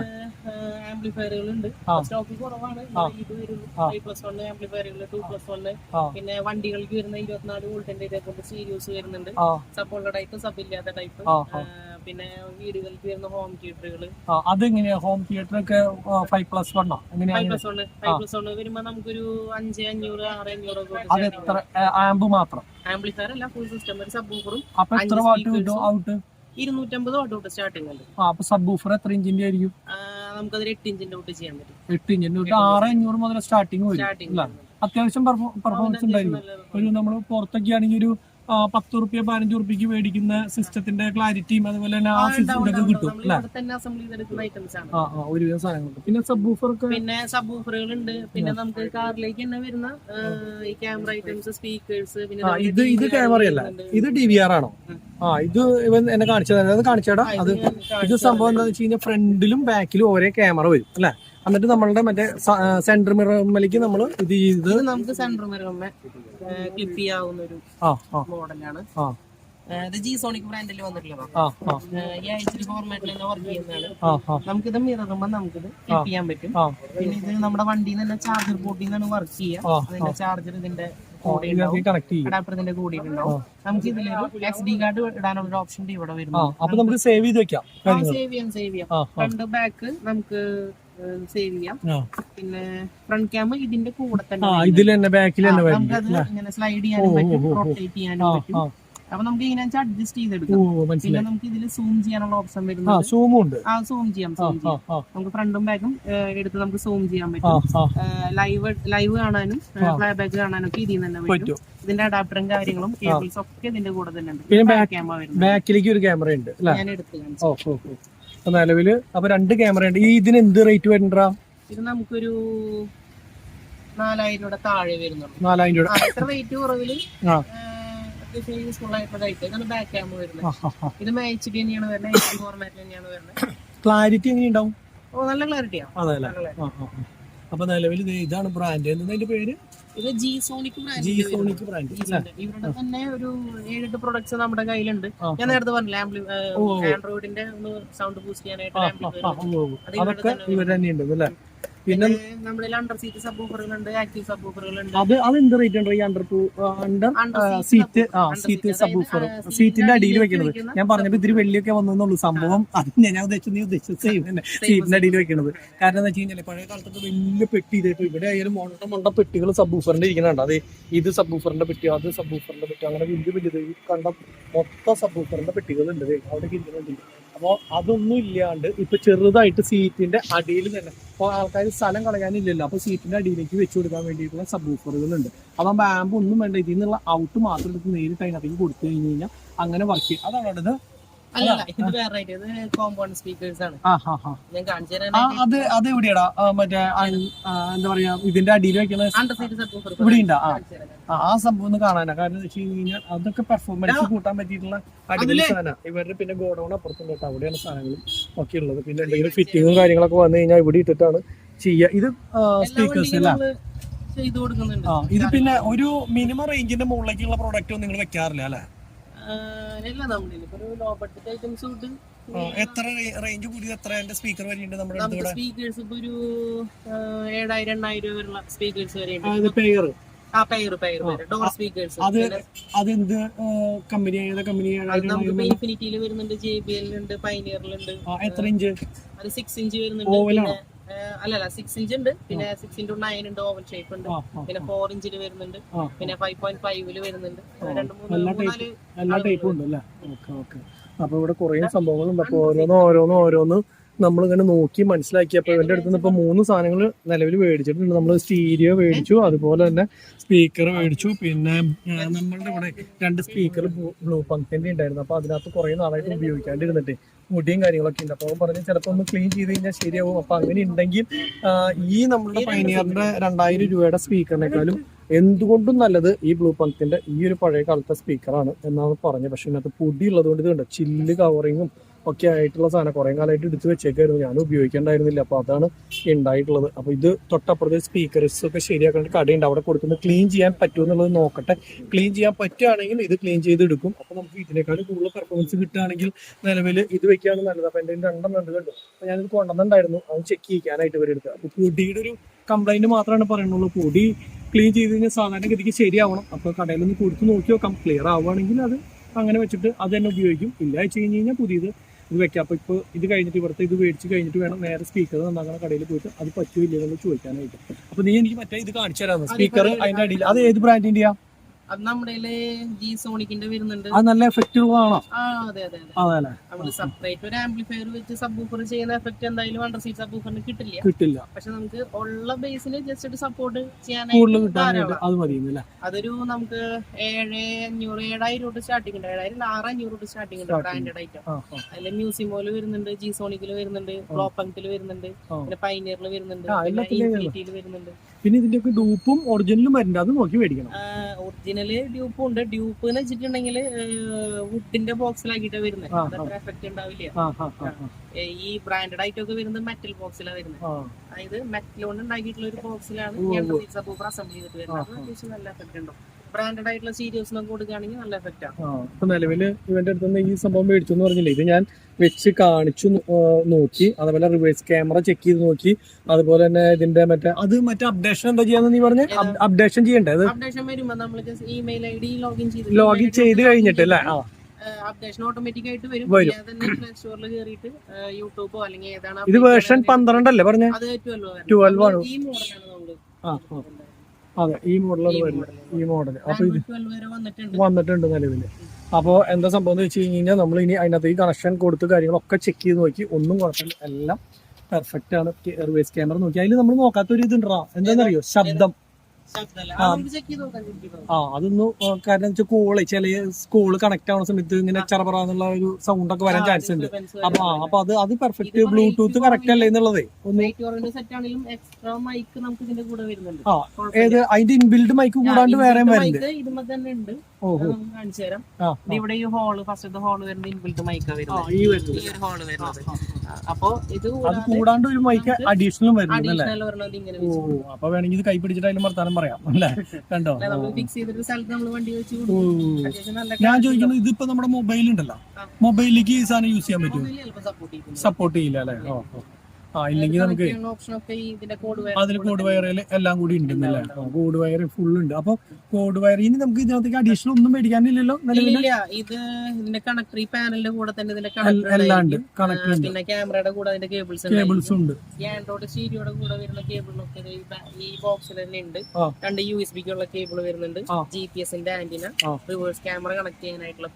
ആംപ്ലിഫയറുകൾ ഉണ്ട്. സ്റ്റോക്ക് കുറവാണ്. ഇത് വരുന്നു 3+1 ആംപ്ലിഫയറുകൾ, 2+1. പിന്നെ വണ്ടികൾക്ക് വരുന്ന 24 വോൾട്ടിന്റെ ഇതേപോലെ സീരീസ് വരുന്നുണ്ട്. സബുള്ള ടൈപ്പ്, സബ് ഇല്ലാത്ത ടൈപ്പ്. പിന്നെ വീടുകൾക്ക് വരുന്ന ഹോം തിയേറ്ററുകൾ. അതെങ്ങനെയാ ഹോം തിയേറ്റർ ഒക്കെ 5+1 5+1 വരുമ്പോ നമുക്കൊരു 5500 6500 ഒക്കെ. ആംബ് മാത്രം, ആംപ്ലിഫയർ അല്ല, ഫുൾ സിസ്റ്റം. ഒരു സബ് ബൂഫറും 250 വാട്ട് തൊട്ട് സ്റ്റാർട്ടിംഗ് ഉണ്ട്. അപ്പൊ സബ് ബൂഫർ എത്ര ഇഞ്ചിന്റെ ആയിരിക്കും? നമുക്കത് 8 ഇഞ്ചിന്റെ തൊട്ട് ചെയ്യാൻ പറ്റും. 8 ഇഞ്ചിന്റെ തൊട്ട് 6500 മുതൽ സ്റ്റാർട്ടിങ് വരും. അത്യാവശ്യം പെർഫോമൻസ് ഉണ്ടായിരിക്കും. ഒരു നമ്മൾ പുറത്തൊക്കെ ആണെങ്കിൽ ഒരു 10 റുപ്യ 15 റുപ്യക്ക് മേടിക്കുന്ന സിസ്റ്റത്തിന്റെ ക്ലാരിറ്റിയും അതുപോലെ തന്നെ ആ സിസ്റ്റം കിട്ടും. ഒരുവിധം സാധനങ്ങളുണ്ട്. പിന്നെ സബ് ബൂഫർ പിന്നെ സബ് ബൂഫറുകൾ ഉണ്ട്. പിന്നെ നമുക്ക് കാറിലേക്ക് തന്നെ വരുന്ന ഈ ക്യാമറ ഐറ്റംസ്, സ്പീക്കേഴ്സ്. പിന്നെ ഇത് ക്യാമറയല്ല, ഇത് DVR ആണോ? ഇത് ഇവൻ എന്നെ കാണിച്ചത്, അത് കാണിച്ചേടാ. ഇത് സംഭവം എന്താണെന്ന് വെച്ച് കഴിഞ്ഞാൽ ഫ്രണ്ടിലും ബാക്കിലും ഒരേ ക്യാമറ വരും അല്ലെ? എന്നിട്ട് നമ്മളുടെ മറ്റേ സെന്റർ മിററിലേക്ക് നമ്മൾ ഇത് ചെയ്ത് നമുക്ക് സെന്റർ മിററിനെ ക്ലിപ്പ് ചെയ്യാവുന്ന ഒരു മോഡലാണ്. ഇത് G-Sonic ബ്രാൻഡിൽ വന്നിട്ടുള്ളതാണ്. ഈ HD ഫോർമാറ്റിൽ തന്നെ വർക്ക് ചെയ്യുന്നതാണ്. നമുക്കിത് മിററുമ്പോൾ നമുക്കിത് ക്ലിപ്പ് ചെയ്യാൻ പറ്റും. പിന്നെ ഇത് നമ്മുടെ വണ്ടിയിൽ നിന്ന് ചാർജർ പോർട്ടിൽ നിന്നാണ് വർക്ക് ചെയ്യുക. അതിന്റെ ചാർജർ ഇതിന്റെ അഡാപ്റ്ററിന്റെ കൂടെ ഉണ്ടാവും. നമുക്ക് ഇതിലൊരു SD കാർഡ് ഇടാനുള്ള ഓപ്ഷൻ ഇവിടെ വരുന്നു. അപ്പൊ നമുക്ക് സേവ് ചെയ്ത് വെക്കാം. സേവ് ചെയ്യാം. ഫ്രണ്ട് ബാക്ക് നമുക്ക് സേവ് ചെയ്യാം. പിന്നെ ഫ്രണ്ട് ക്യാം ഇതിന്റെ കൂടെ തന്നെ ഇതിൽ തന്നെ ബാക്കിൽ തന്നെ നമുക്കത് ഇങ്ങനെ സ്ലൈഡ് ചെയ്യാനും പറ്റും, റൊട്ടേറ്റ് ചെയ്യാനും പറ്റും. അപ്പൊ നമുക്ക് ഇങ്ങനെ അഡ്ജസ്റ്റ് ചെയ്തെടുക്കാം. പിന്നെ നമുക്ക് ഇതിൽ സൂം ചെയ്യാനുള്ള ഓപ്ഷൻ വരുന്നത്. സൂം ചെയ്യാം. നമുക്ക് ഫ്രണ്ടും ബാക്കും എടുത്ത് നമുക്ക് സൂം ചെയ്യാൻ പറ്റും. ലൈവ് കാണാനും പ്ലേ ബാക്ക് കാണാനും ഒക്കെ ഇതിൽ തന്നെ പറ്റും. ഇതിന്റെ അഡാപ്റ്ററും കാര്യങ്ങളും കേബിൾസ് ഒക്കെ ഇതിന്റെ കൂടെ തന്നെ ഉണ്ട്. ബാക്കിലേക്ക് ഒരു ക്യാമറ ഉണ്ട്. ഞാൻ എടുത്ത് കാണിച്ചു. നിലവില് അപ്പൊ 2 ക്യാമറ ഉണ്ട്. ഈ ഇതിന് എന്ത് റേറ്റ് വരണ്ടാ? ഇത് നമുക്കൊരു 4000 രൂപ താഴെ വരുന്നുള്ളൂ. 4000 രൂപ എത്ര റേറ്റ് കുറവില് യൂസ്ഫുൾ ആയിട്ടുള്ളതായിട്ട്. ഇതാണ് ബാക്ക് ക്യാമ വരുന്നത്. ഇത് HD തന്നെയാണ് വരുന്നത്, HD ഫോർമാറ്റിൽ തന്നെയാണ് വരുന്നത്. ക്ലാരിറ്റി എങ്ങനെയുണ്ടാവും? നല്ല ക്ലാരിറ്റിയാണ്. അതല്ലേ. അപ്പൊ നിലവിൽ ഇതാണ് ബ്രാൻഡ്. എന്താ പേര്? ഇത് G-Sonic ബ്രാൻഡ്. ഇവരുടെ തന്നെ ഒരു 7-8 പ്രൊഡക്ട്സ് നമ്മുടെ കയ്യിലുണ്ട്. ഞാൻ നേരത്തെ പറഞ്ഞില്ല, ആൻഡ്രോയിഡിന്റെ ഒന്ന് സൗണ്ട് ബൂസ്റ്റ് ചെയ്യാനായിട്ട് ഇവർ തന്നെയുണ്ട് അല്ലേ? പിന്നെ നമ്മുടെ അണ്ടർ സീറ്റ് സബ്വൂഫറുകളുണ്ട്, ആക്റ്റീവ് സബ്വൂഫറുകളുണ്ട്. അത് എന്ത് റേറ്റ് ഉണ്ട്? ഈ അണ്ടർ സീറ്റ് സബ്വൂഫർ സീറ്റിന്റെ അടിയിൽ വെക്കുന്നത്. ഞാൻ പറഞ്ഞപ്പോ ഇത്തിരി വെള്ളിയൊക്കെ വന്നുള്ളൂ സംഭവം. അത് ഞാൻ ഉദ്ദേശിച്ചത് സീറ്റിന്റെ അടിയിൽ വെക്കുന്നത്. കാരണം എന്താ വെച്ച് കഴിഞ്ഞാൽ പഴയ കാലത്തൊക്കെ വലിയ പെട്ടി ഇതായിട്ട് ഇവിടെ ആയാലും മൊണ്ട പെട്ടികൾ സബ്വൂഫറിന്റെ ഇരിക്കുന്നുണ്ട്. അത് ഇത് സബ്വൂഫറിന്റെ പെട്ടി, അത് സബ്വൂഫറിന്റെ പെട്ടി, അങ്ങനെ വലിയത് കണ്ട മൊത്തം സബ്വൂഫറിന്റെ പെട്ടികളുണ്ട് അവിടെ ഇരിക്കുന്നുണ്ട്. അപ്പോൾ അതൊന്നും ഇല്ലാണ്ട് ഇപ്പൊ ചെറുതായിട്ട് സീറ്റിന്റെ അടിയിൽ തന്നെ ഇപ്പോൾ ആൾക്കാർ സ്ഥലം കളയാനില്ലല്ലോ, അപ്പൊ സീറ്റിന്റെ അടിയിലേക്ക് വെച്ച് കൊടുക്കാൻ വേണ്ടിയിട്ടുള്ള സബ്വൂഫറുകളുണ്ട്. അതാകുമ്പോൾ ആമ്പ് ഒന്നും വേണ്ട, ഇതിൽ നിന്നുള്ള ഔട്ട് മാത്രം എടുത്ത് നേരിട്ട് അതിനകത്തേക്ക് കൊടുത്തു കഴിഞ്ഞ് കഴിഞ്ഞാൽ അങ്ങനെ വർക്ക് ചെയ്യും. അതാണ് ഇത്. അത് എവിടെയാടാ മറ്റേ എന്താ പറയാ ഇതിന്റെ അടിയിൽ വെക്കുന്ന ഇവിടെ ഉണ്ടാ? ആ സംഭവം ഒന്ന് കാണാനാ. കാരണം വെച്ച് കഴിഞ്ഞാൽ അതൊക്കെ പെർഫോമൻസ് കൂട്ടാൻ പറ്റിയിട്ടുള്ള അടിപൊളി സാധനം. ഇവരുടെ പിന്നെ ഗോഡൌൺ അപ്പുറത്തും കേട്ടോ, അവിടെയാണ് സാധനങ്ങളും ഒക്കെ ഉള്ളത്. പിന്നെ എന്തെങ്കിലും ഫിറ്റിങ്ങും കാര്യങ്ങളൊക്കെ വന്നു കഴിഞ്ഞാൽ ഇവിടെ ഇട്ടിട്ടാണ് ചെയ്യുക. ഇത് സ്പീക്കേഴ്സ് അല്ല. ഇത് പിന്നെ ഒരു മിനിമം റേഞ്ചിന്റെ മുകളിലേക്കുള്ള പ്രോഡക്റ്റ് നിങ്ങൾ വെക്കാറില്ല അല്ലെ? എത്ര റേഞ്ച് കൂടി എത്ര സ്പീക്കർ വരെയുണ്ട് നമ്മുടെ അടുത്ത്? സ്പീക്കേഴ്സ് ഇപ്പൊ ഒരു 7000-8000 വരെയുള്ള സ്പീക്കേഴ്സ് വരെയുണ്ട്. Door speakers. അതെന്ത് കമ്പനി? ഇൻഫിനിറ്റിയിൽ വരുന്നുണ്ട്, JBL ഉണ്ട്, പൈനിയറിലുണ്ട്. എത്ര ഇഞ്ച്? അത് 6 ഇഞ്ച് വരുന്നുണ്ട്. അല്ലല്ല 6 ഇഞ്ച് ഉണ്ട്, പിന്നെ 6x9 ഉണ്ട്, ഓവൽ ഷേപ്പ് ഉണ്ട്, പിന്നെ 4 ഇഞ്ചിൽ വരുന്നുണ്ട്, പിന്നെ 5.5 വരുന്നുണ്ട്. 2-3-4 എല്ലാ ടൈപ്പും ഉണ്ട് അല്ലേ? ഓക്കെ. അപ്പൊ ഇവിടെ കുറെ സംഭവങ്ങളുണ്ട്. അപ്പൊ ഓരോന്ന് നമ്മളിങ്ങനെ നോക്കി മനസ്സിലാക്കിയപ്പോൾ ഇവന്റെ അടുത്ത് നിന്ന് ഇപ്പൊ 3 സാധനങ്ങൾ നിലവിൽ മേടിച്ചിട്ടുണ്ട്. നമ്മൾ സ്റ്റീരിയോ മേടിച്ചു, അതുപോലെ തന്നെ സ്പീക്കർ മേടിച്ചു, പിന്നെ നമ്മളുടെ ഇവിടെ 2 സ്പീക്കർ ബ്ലൂ പങ്കിന്റെ ഉണ്ടായിരുന്നു. അപ്പൊ അതിനകത്ത് കുറെ നാളായിട്ട് ഉപയോഗിക്കാണ്ടിരുന്നിട്ട് മുടിയും കാര്യങ്ങളൊക്കെ ഉണ്ട്. അപ്പോൾ പറഞ്ഞ് ചിലപ്പോൾ ഒന്ന് ക്ലീൻ ചെയ്ത് കഴിഞ്ഞാൽ ശരിയാവും. അപ്പൊ അങ്ങനെ ഉണ്ടെങ്കിൽ ഈ നമ്മളുടെ പൈനിയറിന്റെ 2000 രൂപയുടെ സ്പീക്കറിനേക്കാളും എന്തുകൊണ്ടും നല്ലത് ഈ ബ്ലൂ പങ്കിന്റെ ഈ ഒരു പഴയ കാലത്തെ സ്പീക്കറാണ് എന്നാണ് പറഞ്ഞത്. പക്ഷെ ഇതിനകത്ത് പൊടി ഉള്ളത് കൊണ്ട് ഇത് കണ്ടോ, ചില്ല് കവറിങ്ങും ഒക്കെ ആയിട്ടുള്ള സാധനം കുറെ കാലമായിട്ട് എടുത്ത് വെച്ചേക്കായിരുന്നു, ഞാൻ ഉപയോഗിക്കേണ്ടായിരുന്നില്ല. അപ്പൊ അതാണ് ഉണ്ടായിട്ടുള്ളത്. അപ്പൊ ഇത് തൊട്ടപ്പുറത്തെ സ്പീക്കേഴ്സ് ഒക്കെ ശരിയാക്കേണ്ട കടയുണ്ട്, അവിടെ കൊടുക്കുന്നത് ക്ലീൻ ചെയ്യാൻ പറ്റുമെന്നുള്ളത് നോക്കട്ടെ. ക്ലീൻ ചെയ്യാൻ പറ്റുകയാണെങ്കിൽ ഇത് ക്ലീൻ ചെയ്തെടുക്കും. അപ്പൊ നമുക്ക് ഇതിനേക്കാളും കൂടുതൽ പെർഫോമൻസ് കിട്ടുകയാണെങ്കിൽ നിലവിൽ ഇത് വെക്കുകയാണ് നല്ലത്. അപ്പൊ എൻ്റെ 2 കണ്ടു. അപ്പൊ ഞാനിത് കൊണ്ടുവന്നിട്ടുണ്ടായിരുന്നു, അത് ചെക്ക് ചെയ്യാനായിട്ട് ഇവരെടുത്ത്. അപ്പൊ പൊടിയുടെ ഒരു കംപ്ലൈന്റ് മാത്രമാണ് പറയുന്നുള്ളൂ. പൊടി ക്ലീൻ ചെയ്ത് കഴിഞ്ഞാൽ സാധാരണഗതിക്ക് ശരിയാവണം. അപ്പൊ കടയിൽ നിന്ന് കൊടുത്ത് നോക്കി നോക്കാം. ക്ലിയർ ആവുകയാണെങ്കിൽ അത് അങ്ങനെ വെച്ചിട്ട് അത് തന്നെ ഉപയോഗിക്കും. ഇല്ല വെച്ച് കഴിഞ്ഞ് കഴിഞ്ഞാൽ പുതിയത് ഇത് വെക്കാം. അപ്പൊ ഇപ്പൊ ഇത് കഴിഞ്ഞിട്ട് ഇവിടുത്തെ ഇത് മേടിച്ച് കഴിഞ്ഞിട്ട് വേണം നേരെ സ്പീക്കർ നന്നാക്കുന്ന കടയിൽ പോയിട്ട് അത് പറ്റുമില്ല എന്ന് ചോദിക്കാനായിട്ട്. അപ്പൊ നീ എനിക്ക് മറ്റേ ഇത് കാണിച്ചു തരാം, സ്പീക്കർ അതിന്റെ അടിയിൽ. അത് ഏത് ബ്രാൻഡിന്റെയാ? അത് നമ്മുടെ G-Sonicന്റെ വരുന്നുണ്ട്. അത് നല്ല എഫക്റ്റ് ഉള്ളതാണോ? അതെ. നമ്മള് സെപ്പറേറ്റ് ഒരു ആംപ്ലിഫയർ വെച്ച് സബ്വൂഫർ ചെയ്യുന്ന എഫക്ട് എന്തായാലും അണ്ടർ സീറ്റ് സബ്വൂഫറിന് കിട്ടില്ല. പക്ഷെ നമുക്ക് ഉള്ള ബേസിന് ജസ്റ്റ് സപ്പോർട്ട് ചെയ്യാനായിട്ട് അത് മതിയെന്നല്ലേ? അതൊരു നമുക്ക് 7,500 തൊട്ട് സ്റ്റാർട്ടിംഗ് ഉണ്ട്. 7,500 തൊട്ട് സ്റ്റാർട്ടിംഗ് ഉണ്ട് ബ്രാൻഡഡ് ഐറ്റം. അതിൽ മ്യൂസിമോല് വരുന്നുണ്ട്, G-Sonicല് വരുന്നുണ്ട്, ബ്ലോപ്പങ്കില് വരുന്നുണ്ട്, പിന്നെ പൈനിയറിൽ വരുന്നുണ്ട്, ഇൻഫിനിറ്റിയിൽ വരുന്നുണ്ട്. പിന്നെ ഇതിന്റെ ഒക്കെ ഡ്യൂപ്പും ഒറിജിനലും വരുന്നുണ്ട്, അത് നോക്കി മേടിക്കണം. ഒറിജിനല് ഡ്യൂപ്പും ഉണ്ട്. ഡ്യൂപ്പ് എന്ന് വെച്ചിട്ടുണ്ടെങ്കിൽ വുഡിന്റെ ബോക്സിലാക്കിട്ട് വരുന്നത്, അത്ര എഫക്ട് ഉണ്ടാവില്ല. ഈ ബ്രാൻഡഡ് ഐറ്റം ഒക്കെ വരുന്നത് മെറ്റൽ ബോക്സിലാണ് വരുന്നത്. അതായത് മെറ്റൽ കൊണ്ട് ഉണ്ടാക്കിയിട്ടുള്ള ഒരു ബോക്സിലാണ് അസംബിൾ ചെയ്തിട്ട് വരുന്നത്. അത്യാവശ്യം നല്ല എഫക്ട് ഉണ്ടോ. ബ്രാൻഡഡ് ആയിട്ടുള്ള സീരിയൽസിനൊക്കെ കൊടുക്കുകയാണെങ്കിൽ നല്ല എഫക്റ്റ് ആണ്. ഇപ്പൊ നിലവില് ഇവന്റെ അടുത്ത് ഈ സംഭവം മേടിച്ചു എന്ന് പറഞ്ഞില്ലേ, ഇത് ഞാൻ വെച്ച് കാണിച്ചു നോക്കി, അതുപോലെ റിവേഴ്സ് ക്യാമറ ചെക്ക് ചെയ്ത് നോക്കി, അതുപോലെ തന്നെ ഇതിന്റെ മറ്റേ അപ്ഡേഷൻ എന്താ ചെയ്യാന്ന് നീ പറഞ്ഞ അപ്ഡേഷൻ ചെയ്യണ്ടേ? അപ്ഡേഷൻ വരുമ്പോ നമ്മൾ ഇമെയിൽ ID ലോഗിൻ ചെയ്ത് കഴിഞ്ഞിട്ട് അല്ലേ? അപ്ഡേഷൻ ഓട്ടോമാറ്റിക് ആയിട്ട് വരും. ഞാൻ തന്നെ പ്ലേ സ്റ്റോറിൽ കയറിയിട്ട് യൂട്യൂബോ അല്ലെങ്കിൽ ഏതാണ് ഇത് വേർഷൻ 12 അല്ലേ പറഞ്ഞേ? അത് 12 ആണ്. ഈ മോഡലാണ് നമ്മള്. അതെ, ഈ മോഡലാണ് വരുന്നത്. ഈ മോഡൽ അപ്പൊ ഇത് 12 വരെ വന്നിട്ടുണ്ട് നിലവില്. അപ്പോൾ എന്താ സംഭവം എന്ന് വെച്ച് കഴിഞ്ഞാൽ നമ്മൾ ഇനി അതിനകത്ത് ഈ കണക്ഷൻ കൊടുത്ത് കാര്യങ്ങളൊക്കെ ചെക്ക് ചെയ്ത് നോക്കി, ഒന്നും കുഴപ്പമില്ല, എല്ലാം പെർഫെക്റ്റ് ആണ്. റിവേഴ്സ് ക്യാമറ നോക്കി അതിൽ നമ്മൾ നോക്കാത്തൊരു ഇതുണ്ടാ, എന്താണെന്നറിയോ, ശബ്ദം. അതൊന്ന് കാരണം വെച്ചാൽ കോള് കണക്ട് ആവുന്ന സമയത്ത് ഇങ്ങനെ ചറപറാന്നുള്ള ഒരു സൗണ്ട് ഒക്കെ വരാൻ ചാൻസ് ഉണ്ട്. അപ്പൊ അത് പെർഫെക്റ്റ് ബ്ലൂടൂത്ത് കറക്റ്റ് അല്ലേ എന്നുള്ളതേ ഏത് അതിന്റെ ഇൻബിൽഡ് മൈക്ക് കൂടാണ്ട് വേറെ വരുന്നുണ്ട്. ഇവിടെ ഈ ഹോള് ഫസ്റ്റത്തെ ഹോള് വരുന്നത് ഇൻബിൽഡ് മൈക്കാ വരുന്നത്. ഈ ഒരു ഹോള് വരുന്നത്. അപ്പൊ ഇത് കൂടാണ്ട് ഒരു മൈക്ക് അഡീഷണൽ വരുന്നത്. ഇങ്ങനെ അപ്പൊ വേണമെങ്കിൽ ഇത് കൈ പിടിച്ചിട്ട് അതിലും വർത്താനം പറയാം അല്ലേ? കണ്ടോ, ഫിക്സ് ചെയ്തൊരു സ്ഥലത്ത് നമ്മൾ വണ്ടി വെച്ച് ഞാൻ ചോദിക്കുന്നത് ഇതിപ്പോ നമ്മുടെ മൊബൈൽ ഉണ്ടല്ലോ, മൊബൈലിലേക്ക് ഈ സാധനം യൂസ് ചെയ്യാൻ പറ്റുമോ? സപ്പോർട്ട് ചെയ്യില്ല അല്ലേ? ഇല്ലെങ്കിൽ നമുക്ക് അതിൽ കോഡ് വയറിൽ എല്ലാം കൂടി ഉണ്ടെന്നല്ലേ? കോഡ് വയർ ഫുൾ ഉണ്ട്. അപ്പൊ കോഡ് വയർ ഇനി നമുക്ക് ഇതിനകത്തേക്ക് അഡീഷണൽ ഒന്നും മേടിക്കാനില്ലല്ലോ നിലവിൽ? ഇത് ഇതിന്റെ കണക്ടർ, ഈ പാനലിന്റെ കൂടെ തന്നെ ഇതിന്റെ എല്ലാം ഉണ്ട്, കണക്ടർ ഉണ്ട്, പിന്നെ ക്യാമറയുടെ കൂടെ അതിന്റെ കേബിൾസ് ഉണ്ട്. ഈ ആൻഡ്രോയിഡ് സ്റ്റീരിയോയുടെ കൂടെ വരുന്ന കേബിളൊക്കെ ഈ ബോക്സിൽ തന്നെ ഉണ്ട്. 2 USB-ക്കുള്ള കേബിൾ വരുന്നുണ്ട്, GPS-ന്റെ ആന്റിന, റിവേഴ്സ് ക്യാമറ കണക്ട് ചെയ്യാനായിട്ടുള്ള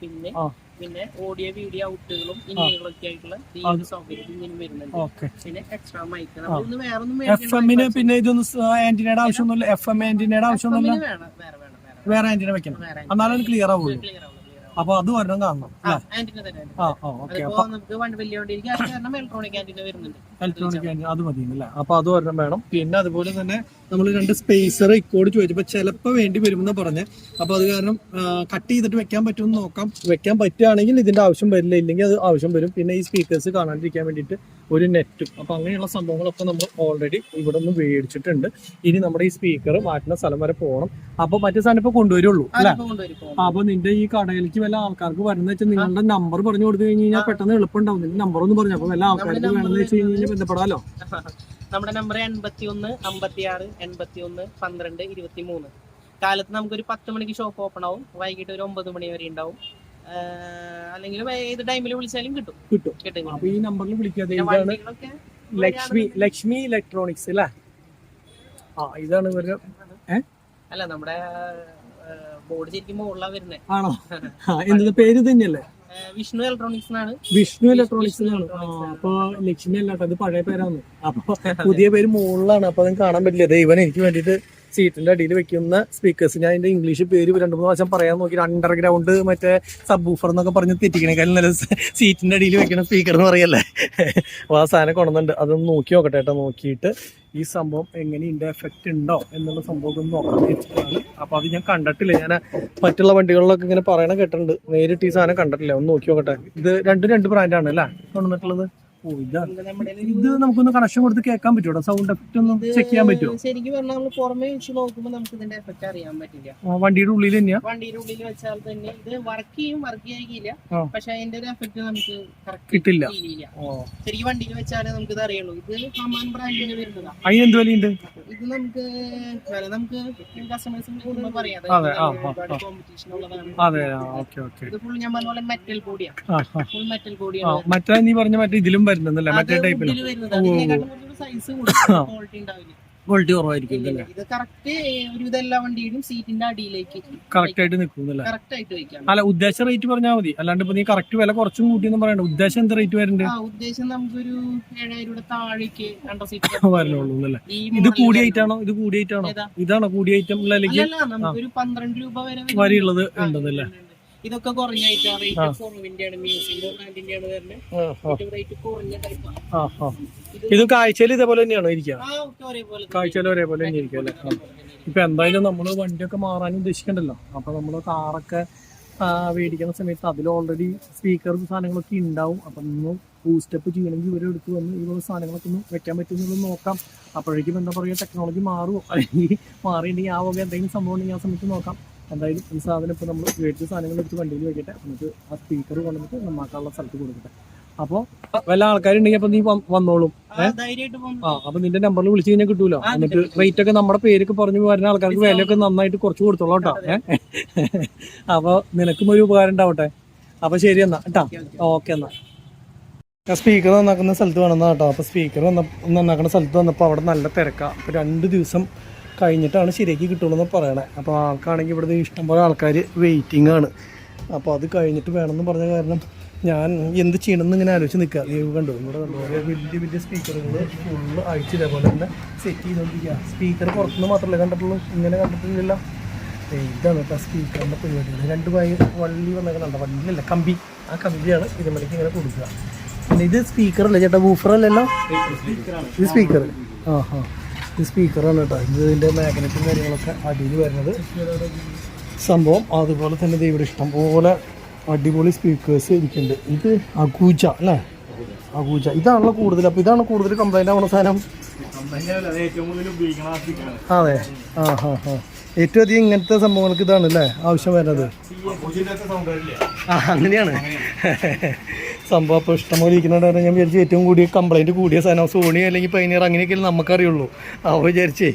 പിന്നെ ഓഡിയോ വീഡിയോ ഔട്ടുകളും ഇന്നുകളൊക്കെ ആയിട്ടുള്ള സൗകര്യം വരുന്നുണ്ട്. പിന്നെ എക്സ്ട്രാ മൈക്ക് FM-ന് പിന്നെ ഇതൊന്നും ആന്റിനയുടെ ആവശ്യമൊന്നുമില്ല. FM ആന്റിനയുടെ ആവശ്യമൊന്നുമില്ല, വേറെ ആന്റിന വെക്കണം, എന്നാലും ക്ലിയർ ആവുള്ളൂ. അപ്പൊ അത് വരണം കാണണം. ഇലക്ട്രോണിക് ആന്റിന അത് മതി അല്ലേ? അപ്പൊ അത് വരണം വേണം. പിന്നെ അതുപോലെ തന്നെ നമ്മൾ 2 സ്പേസർ ഇക്കോട് ചോദിച്ചപ്പോ ചിലപ്പോ വേണ്ടി വരുമെന്ന് പറഞ്ഞ്, അപ്പൊ അത് കാരണം കട്ട് ചെയ്തിട്ട് വെക്കാൻ പറ്റുമെന്ന് നോക്കാം. വെക്കാൻ പറ്റുകയാണെങ്കിൽ ഇതിന്റെ ആവശ്യം വരില്ല, ഇല്ലെങ്കിൽ അത് ആവശ്യം വരും. പിന്നെ ഈ സ്പീക്കേഴ്സ് കാണാണ്ടിരിക്കാൻ വേണ്ടിയിട്ട് ഒരു നെറ്റും, അപ്പൊ അങ്ങനെയുള്ള സംഭവങ്ങളൊക്കെ നമ്മൾ ഓൾറെഡി ഇവിടെ നിന്ന് മേടിച്ചിട്ടുണ്ട്. ഇനി നമ്മുടെ ഈ സ്പീക്കർ മാറ്റുന്ന സ്ഥലം വരെ പോകണം. അപ്പൊ മറ്റേ സാധനം ഇപ്പൊ കൊണ്ടുവരുള്ളൂ അല്ലെ? അപ്പൊ നിന്റെ ഈ കടയിലേക്ക് വല്ല ആൾക്കാർക്ക് വരുന്ന വെച്ചാൽ നിങ്ങളുടെ നമ്പർ പറഞ്ഞു കൊടുത്തു കഴിഞ്ഞാൽ പെട്ടെന്ന് എളുപ്പമുണ്ടാവും. നിന്റെ നമ്പർ ഒന്ന് പറഞ്ഞു, അപ്പൊ വല്ല ആൾക്കാർക്ക് വേണമെന്ന് വെച്ച് കഴിഞ്ഞാൽ ബന്ധപ്പെടാലോ. നമ്മുടെ നമ്പർ 81 56 81 12 23. കാലത്ത് നമുക്കൊരു 10 മണിക്ക് ഷോപ്പ് ഓപ്പൺ ആവും, വൈകിട്ട് ഒരു 9 മണി വരെ ഉണ്ടാവും. അല്ലെങ്കിൽ ഏത് ടൈമിൽ വിളിച്ചാലും കിട്ടും. അപ്പൊ ഈ നമ്പറിൽ വിളിക്കാതെ ലക്ഷ്മി ഇലക്ട്രോണിക്സ് അല്ലേ? ഇതാണ് ഇവര്. അല്ല, നമ്മുടെ ബോർഡ് ശരിക്കും മുകളിലാണ് വരുന്നത്. ആണോ? എന്ത് പേര് തന്നെയല്ലേ? വിഷ്ണു ഇലക്ട്രോണിക്സ് ആണ്. വിഷ്ണു ഇലക്ട്രോണിക്സ് ആണ്. അപ്പൊ ലക്ഷ്മി അല്ലാട്ടോ, അത് പഴയ പേരാണ്. അപ്പൊ പുതിയ പേര് മുകളിലാണ്. അപ്പൊ അത് കാണാൻ പറ്റില്ല. ഇവൻ എനിക്ക് വേണ്ടിയിട്ട് സീറ്റിന്റെ അടിയിൽ വെക്കുന്ന സ്പീക്കേഴ്സ്, ഞാൻ അതിന്റെ ഇംഗ്ലീഷ് പേര് 2-3 പ്രാവശ്യം പറയാൻ നോക്കി. അണ്ടർഗ്രൗണ്ട് മറ്റേ സബ് ഊഫർ എന്നൊക്കെ പറഞ്ഞ് തെറ്റിക്കണേക്കാളും നല്ല സീറ്റിന്റെ അടിയിൽ വെക്കുന്ന സ്പീക്കർ എന്ന് പറയല്ലേ. അപ്പൊ ആ സാധനം കൊണ്ടുവന്നുണ്ട്, അതൊന്ന് നോക്കി നോക്കട്ടെ കേട്ടോ. നോക്കിയിട്ട് ഈ സംഭവം എങ്ങനെയുണ്ട്, എഫക്റ്റ് ഉണ്ടോ എന്നുള്ള സംഭവം ഒന്ന് നോക്കാൻ വെച്ചിട്ടാണ്. അപ്പൊ അത് ഞാൻ കണ്ടിട്ടില്ല. ഞാൻ മറ്റുള്ള വണ്ടികളിലൊക്കെ ഇങ്ങനെ പറയണ കേട്ടിട്ടുണ്ട്, നേരിട്ട് ഈ സാധനം കണ്ടിട്ടില്ല. ഒന്ന് നോക്കി നോക്കട്ടെ. ഇത് 2 ബ്രാൻഡാണ് അല്ലേ കൊണ്ടുവന്നിട്ടുള്ളത്? ഇത് നമുക്കൊന്ന് കണക്ഷൻ കൊടുത്ത് കേൾക്കാൻ പറ്റുമോ? സൗണ്ട് എഫക്റ്റ് ഒന്ന് ചെക്ക് ചെയ്യാൻ പറ്റുമോ? ശരിക്കും പറഞ്ഞാൽ നമ്മൾ പുറമെ വെച്ച് നോക്കുമ്പോൾ നമുക്ക് ഇതിന്റെ എഫക്റ്റ് അറിയാൻ പറ്റില്ല. വണ്ടിയുടെ ഉള്ളിൽ തന്നെയാ? വണ്ടിയുടെ ഉള്ളിൽ വെച്ചാൽ തന്നെ ഇത് വർക്ക് ചെയ്യാൻ, പക്ഷെ അതിന്റെ ഒരു എഫക്റ്റ് നമുക്ക് കിട്ടില്ല. ശരിക്കും വണ്ടിയിൽ വെച്ചാലേ നമുക്ക് ഇത് അറിയുള്ളൂ. ഇത് ഹമാൻ ബ്രാൻഡിന് വരുന്നതാണ്. അതിന് എന്ത് വിലയുണ്ട്? ഇത് നമുക്ക് കസ്റ്റമേഴ്സിന് പറയാം, കോമ്പറ്റീഷൻ ഉള്ളതാണ്. ഇത് ഫുൾ ഞാൻ പറഞ്ഞ മെറ്റൽ ബോഡിയാണ്. ഫുൾ മെറ്റൽ ബോഡിയാണ്. മറ്റേ നീ പറഞ്ഞ മറ്റേ ഇതിലും വരുന്നല്ലേ, മറ്റേ ടൈപ്പിൽ ക്വാളിറ്റി കുറവായിരിക്കും. ഇത് കറക്റ്റ് ഒരു എല്ലാ വണ്ടിയിലും സീറ്റിന്റെ അടിയിലേക്ക് കറക്റ്റ് ആയിട്ട് നിൽക്കുന്നില്ല. കറക്റ്റ് ആയിട്ട് വെക്കാം. അല്ല, ഉദ്ദേശ റേറ്റ് പറഞ്ഞാൽ മതി, അല്ലാണ്ട് ഇപ്പൊ നീ കറക്റ്റ് വില കുറച്ചും കൂട്ടിയൊന്നും പറയണ്ട. ഉദ്ദേശം എന്ത് റേറ്റ് വരുന്നുണ്ട്? ഉദ്ദേശം നമുക്കൊരു 7000 താഴേക്ക് വരണുള്ളൂ അല്ലേ? ഇത് കൂടിയ ഐറ്റാണോ? ഇത് കൂടിയ ഐറ്റാണോ? ഇതാണോ കൂടിയ ഐറ്റം? അല്ലെങ്കിൽ നമുക്കൊരു 12 രൂപ വരെയുള്ളത് ഉണ്ടെന്നല്ലേ? ഇതൊക്കെ കുറഞ്ഞ ഇത് കാഴ്ചയിൽ ഇതേപോലെ തന്നെയാണോ ഇരിക്കുക? കാഴ്ചയിൽ ഒരേപോലെ തന്നെ ഇരിക്കും അല്ലേ? ഇപ്പൊ എന്തായാലും നമ്മള് വണ്ടിയൊക്കെ മാറാൻ ഉദ്ദേശിക്കണ്ടല്ലോ. അപ്പൊ നമ്മള് കാറൊക്കെ മേടിക്കുന്ന സമയത്ത് അതിൽ ഓൾറെഡി സ്പീക്കറും സാധനങ്ങളൊക്കെ ഉണ്ടാവും. അപ്പൊ ഒന്ന് ബൂസ്റ്റപ്പ് ചെയ്യണമെങ്കിൽ ഇവരെടുത്ത് വന്ന് ഇതുപോലെ സാധനങ്ങളൊക്കെ ഒന്ന് വെക്കാൻ പറ്റുമെന്നുള്ളത് നോക്കാം. അപ്പോഴേക്കും എന്താ പറയുക, ടെക്നോളജി മാറുമോ, അല്ലെങ്കിൽ മാറിയിട്ടുണ്ടെങ്കിൽ ആ വക എന്തെങ്കിലും സംഭവം ഉണ്ടെങ്കിൽ ആ സമയത്ത് നോക്കാം. എന്തായാലും ഈ സാധനം ഇപ്പോൾ നമ്മൾ മേടിച്ച സാധനങ്ങൾ എടുത്ത് വണ്ടിയിൽ വെക്കട്ടെ, നമുക്ക് ആ സ്പീക്കർ കൊണ്ടുവന്നിട്ട് നന്നാക്കാനുള്ള സ്ഥലത്ത് കൊടുക്കട്ടെ. അപ്പോൾ വല്ല ആൾക്കാരുണ്ടെങ്കിൽ അപ്പൊ നീ വന്നോളും. അപ്പൊ നിന്റെ നമ്പറിൽ വിളിച്ചു കഴിഞ്ഞാൽ കിട്ടൂലോ. എന്നിട്ട് റേറ്റ് ഒക്കെ നമ്മുടെ പേരൊക്കെ പറഞ്ഞു വരുന്ന ആൾക്കാർക്ക് വിലയൊക്കെ നന്നായിട്ട് കുറച്ച് കൊടുത്തോളാം കേട്ടോ. അപ്പൊ നിനക്കും ഒരു ഉപകാരം ഉണ്ടാവട്ടെ. അപ്പൊ ശരി എന്നാ കേട്ടാ. ഓക്കെ എന്നാ. ഞാൻ സ്പീക്കർ നന്നാക്കുന്ന സ്ഥലത്ത് വേണമെന്നാ കേട്ടോ. അപ്പോൾ സ്പീക്കർ നന്നാക്കുന്ന സ്ഥലത്ത് വന്നപ്പോൾ അവിടെ നല്ല തിരക്കാണ്. അപ്പോൾ 2 ദിവസം കഴിഞ്ഞിട്ടാണ് ശരിയാക്കി കിട്ടുള്ളൂ എന്ന് പറയണേ. അപ്പോൾ ആൾക്കാണെങ്കിൽ ഇവിടുന്ന് ഇഷ്ടംപോലെ ആൾക്കാർ വെയിറ്റിംഗ് ആണ്. അപ്പോൾ അത് കഴിഞ്ഞിട്ട് വേണമെന്ന് പറഞ്ഞ കാരണം ഞാൻ എന്ത് ചെയ്യണമെന്ന് ഇങ്ങനെ ആലോചിച്ച് നിൽക്കുക. ദൈവം കണ്ടു ഇവിടെ കണ്ടു വലിയ വലിയ സ്പീക്കറുകൾ ഫുള്ള് അഴിച്ച് ഇതേപോലെ തന്നെ സെറ്റ് ചെയ്തുകൊണ്ടിരിക്കുക. സ്പീക്കർ പുറത്തുനിന്ന് മാത്രമല്ല കണ്ടിട്ടുള്ളൂ, ഇങ്ങനെ കണ്ടിട്ടില്ല. ഇതാണ് കേട്ടോ സ്പീക്കറിൻ്റെ പരിപാടികൾ. 2 വള്ളി വന്നേക്കണുണ്ട്, വള്ളിയല്ല കമ്പി. ആ കമ്പിയാണ് ഇതിലേക്ക് ഇങ്ങനെ കൊടുക്കുക. പിന്നെ ഇത് സ്പീക്കറല്ലേ ചേട്ടാ, ബൂഫറല്ലല്ലോ ഇത് സ്പീക്കർ. ഇത് സ്പീക്കറാണ് കേട്ടോ. ഇതിൻ്റെ മാഗ്നറ്റും കാര്യങ്ങളൊക്കെ അടിയിൽ വരുന്നത് സംഭവം. അതുപോലെ തന്നെ ഇവിടെ ഇഷ്ടംപോലെ അടിപൊളി സ്പീക്കേഴ്സ് ഇരിക്കുന്നുണ്ട്. ഇത് അഗൂജ അല്ലേ, അഗൂജ ഇതാണല്ലോ കൂടുതൽ. അപ്പോൾ ഇതാണ് കൂടുതൽ കംപ്ലൈൻ്റ് ആവുന്ന സാധനം. അതെ ഏറ്റവും അധികം ഇങ്ങനത്തെ സംഭവങ്ങൾക്ക് ഇതാണ് അല്ലേ ആവശ്യം വരുന്നത്. അങ്ങനെയാണ് സംഭവം. അപ്പോൾ ഇഷ്ടംപോലെ ഇരിക്കുന്നതാണ്. ഞാൻ വിചാരിച്ചു ഏറ്റവും കൂടിയ കംപ്ലൈൻറ്റ് കൂടിയ സാധനം സോണി അല്ലെങ്കിൽ പൈനീർ അങ്ങനെയൊക്കെയല്ലേ നമുക്കറിയുള്ളൂ. അപ്പോൾ വിചാരിച്ചേ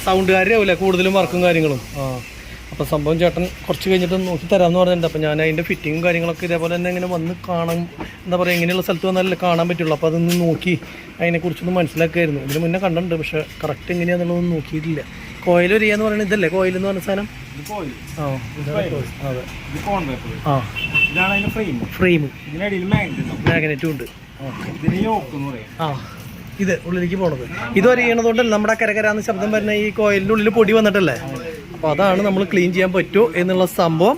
സൗണ്ടുകാരുടെ ആവില്ല കൂടുതലും വർക്കും കാര്യങ്ങളും. അപ്പോൾ സംഭവം ചേട്ടൻ കുറച്ച് കഴിഞ്ഞിട്ട് നോക്കി തരാമെന്ന് പറഞ്ഞിട്ടുണ്ട്. അപ്പോൾ ഞാൻ അതിൻ്റെ ഫിറ്റിങ്ങും കാര്യങ്ങളൊക്കെ ഇതേപോലെ തന്നെ ഇങ്ങനെ വന്ന് കാണാൻ, എന്താ പറയുക, ഇങ്ങനെയുള്ള സ്ഥലത്ത് വന്നാലല്ലേ കാണാൻ പറ്റുള്ളൂ. അപ്പോൾ അതൊന്ന് നോക്കി അതിനെക്കുറിച്ചൊന്ന് മനസ്സിലാക്കുമായിരുന്നു. ഇതിന് മുന്നേ കണ്ടിട്ടുണ്ട്, പക്ഷേ കറക്റ്റ് എങ്ങനെയാണെന്നുള്ളതൊന്നും നോക്കിയിട്ടില്ല. കോയിൽ വരികയെന്ന് പറയുന്നത് ഇതല്ലേ കോയിൽ എന്ന് പറഞ്ഞ സാധനം? അതെ ഫ്രെയിം മാഗ്നറ്റും ഉണ്ട്. ഇത് ഉള്ളിലേക്ക് പോണത് ഇത് വരികയാണതുകൊണ്ടല്ലേ നമ്മുടെ കരകരാന്ന് ശബ്ദം വരുന്ന ഈ കോയിലിൻ്റെ ഉള്ളിൽ പൊടി വന്നിട്ടല്ലേ. അപ്പോൾ അതാണ് നമ്മൾ ക്ലീൻ ചെയ്യാൻ പറ്റുമോ എന്നുള്ള സംഭവം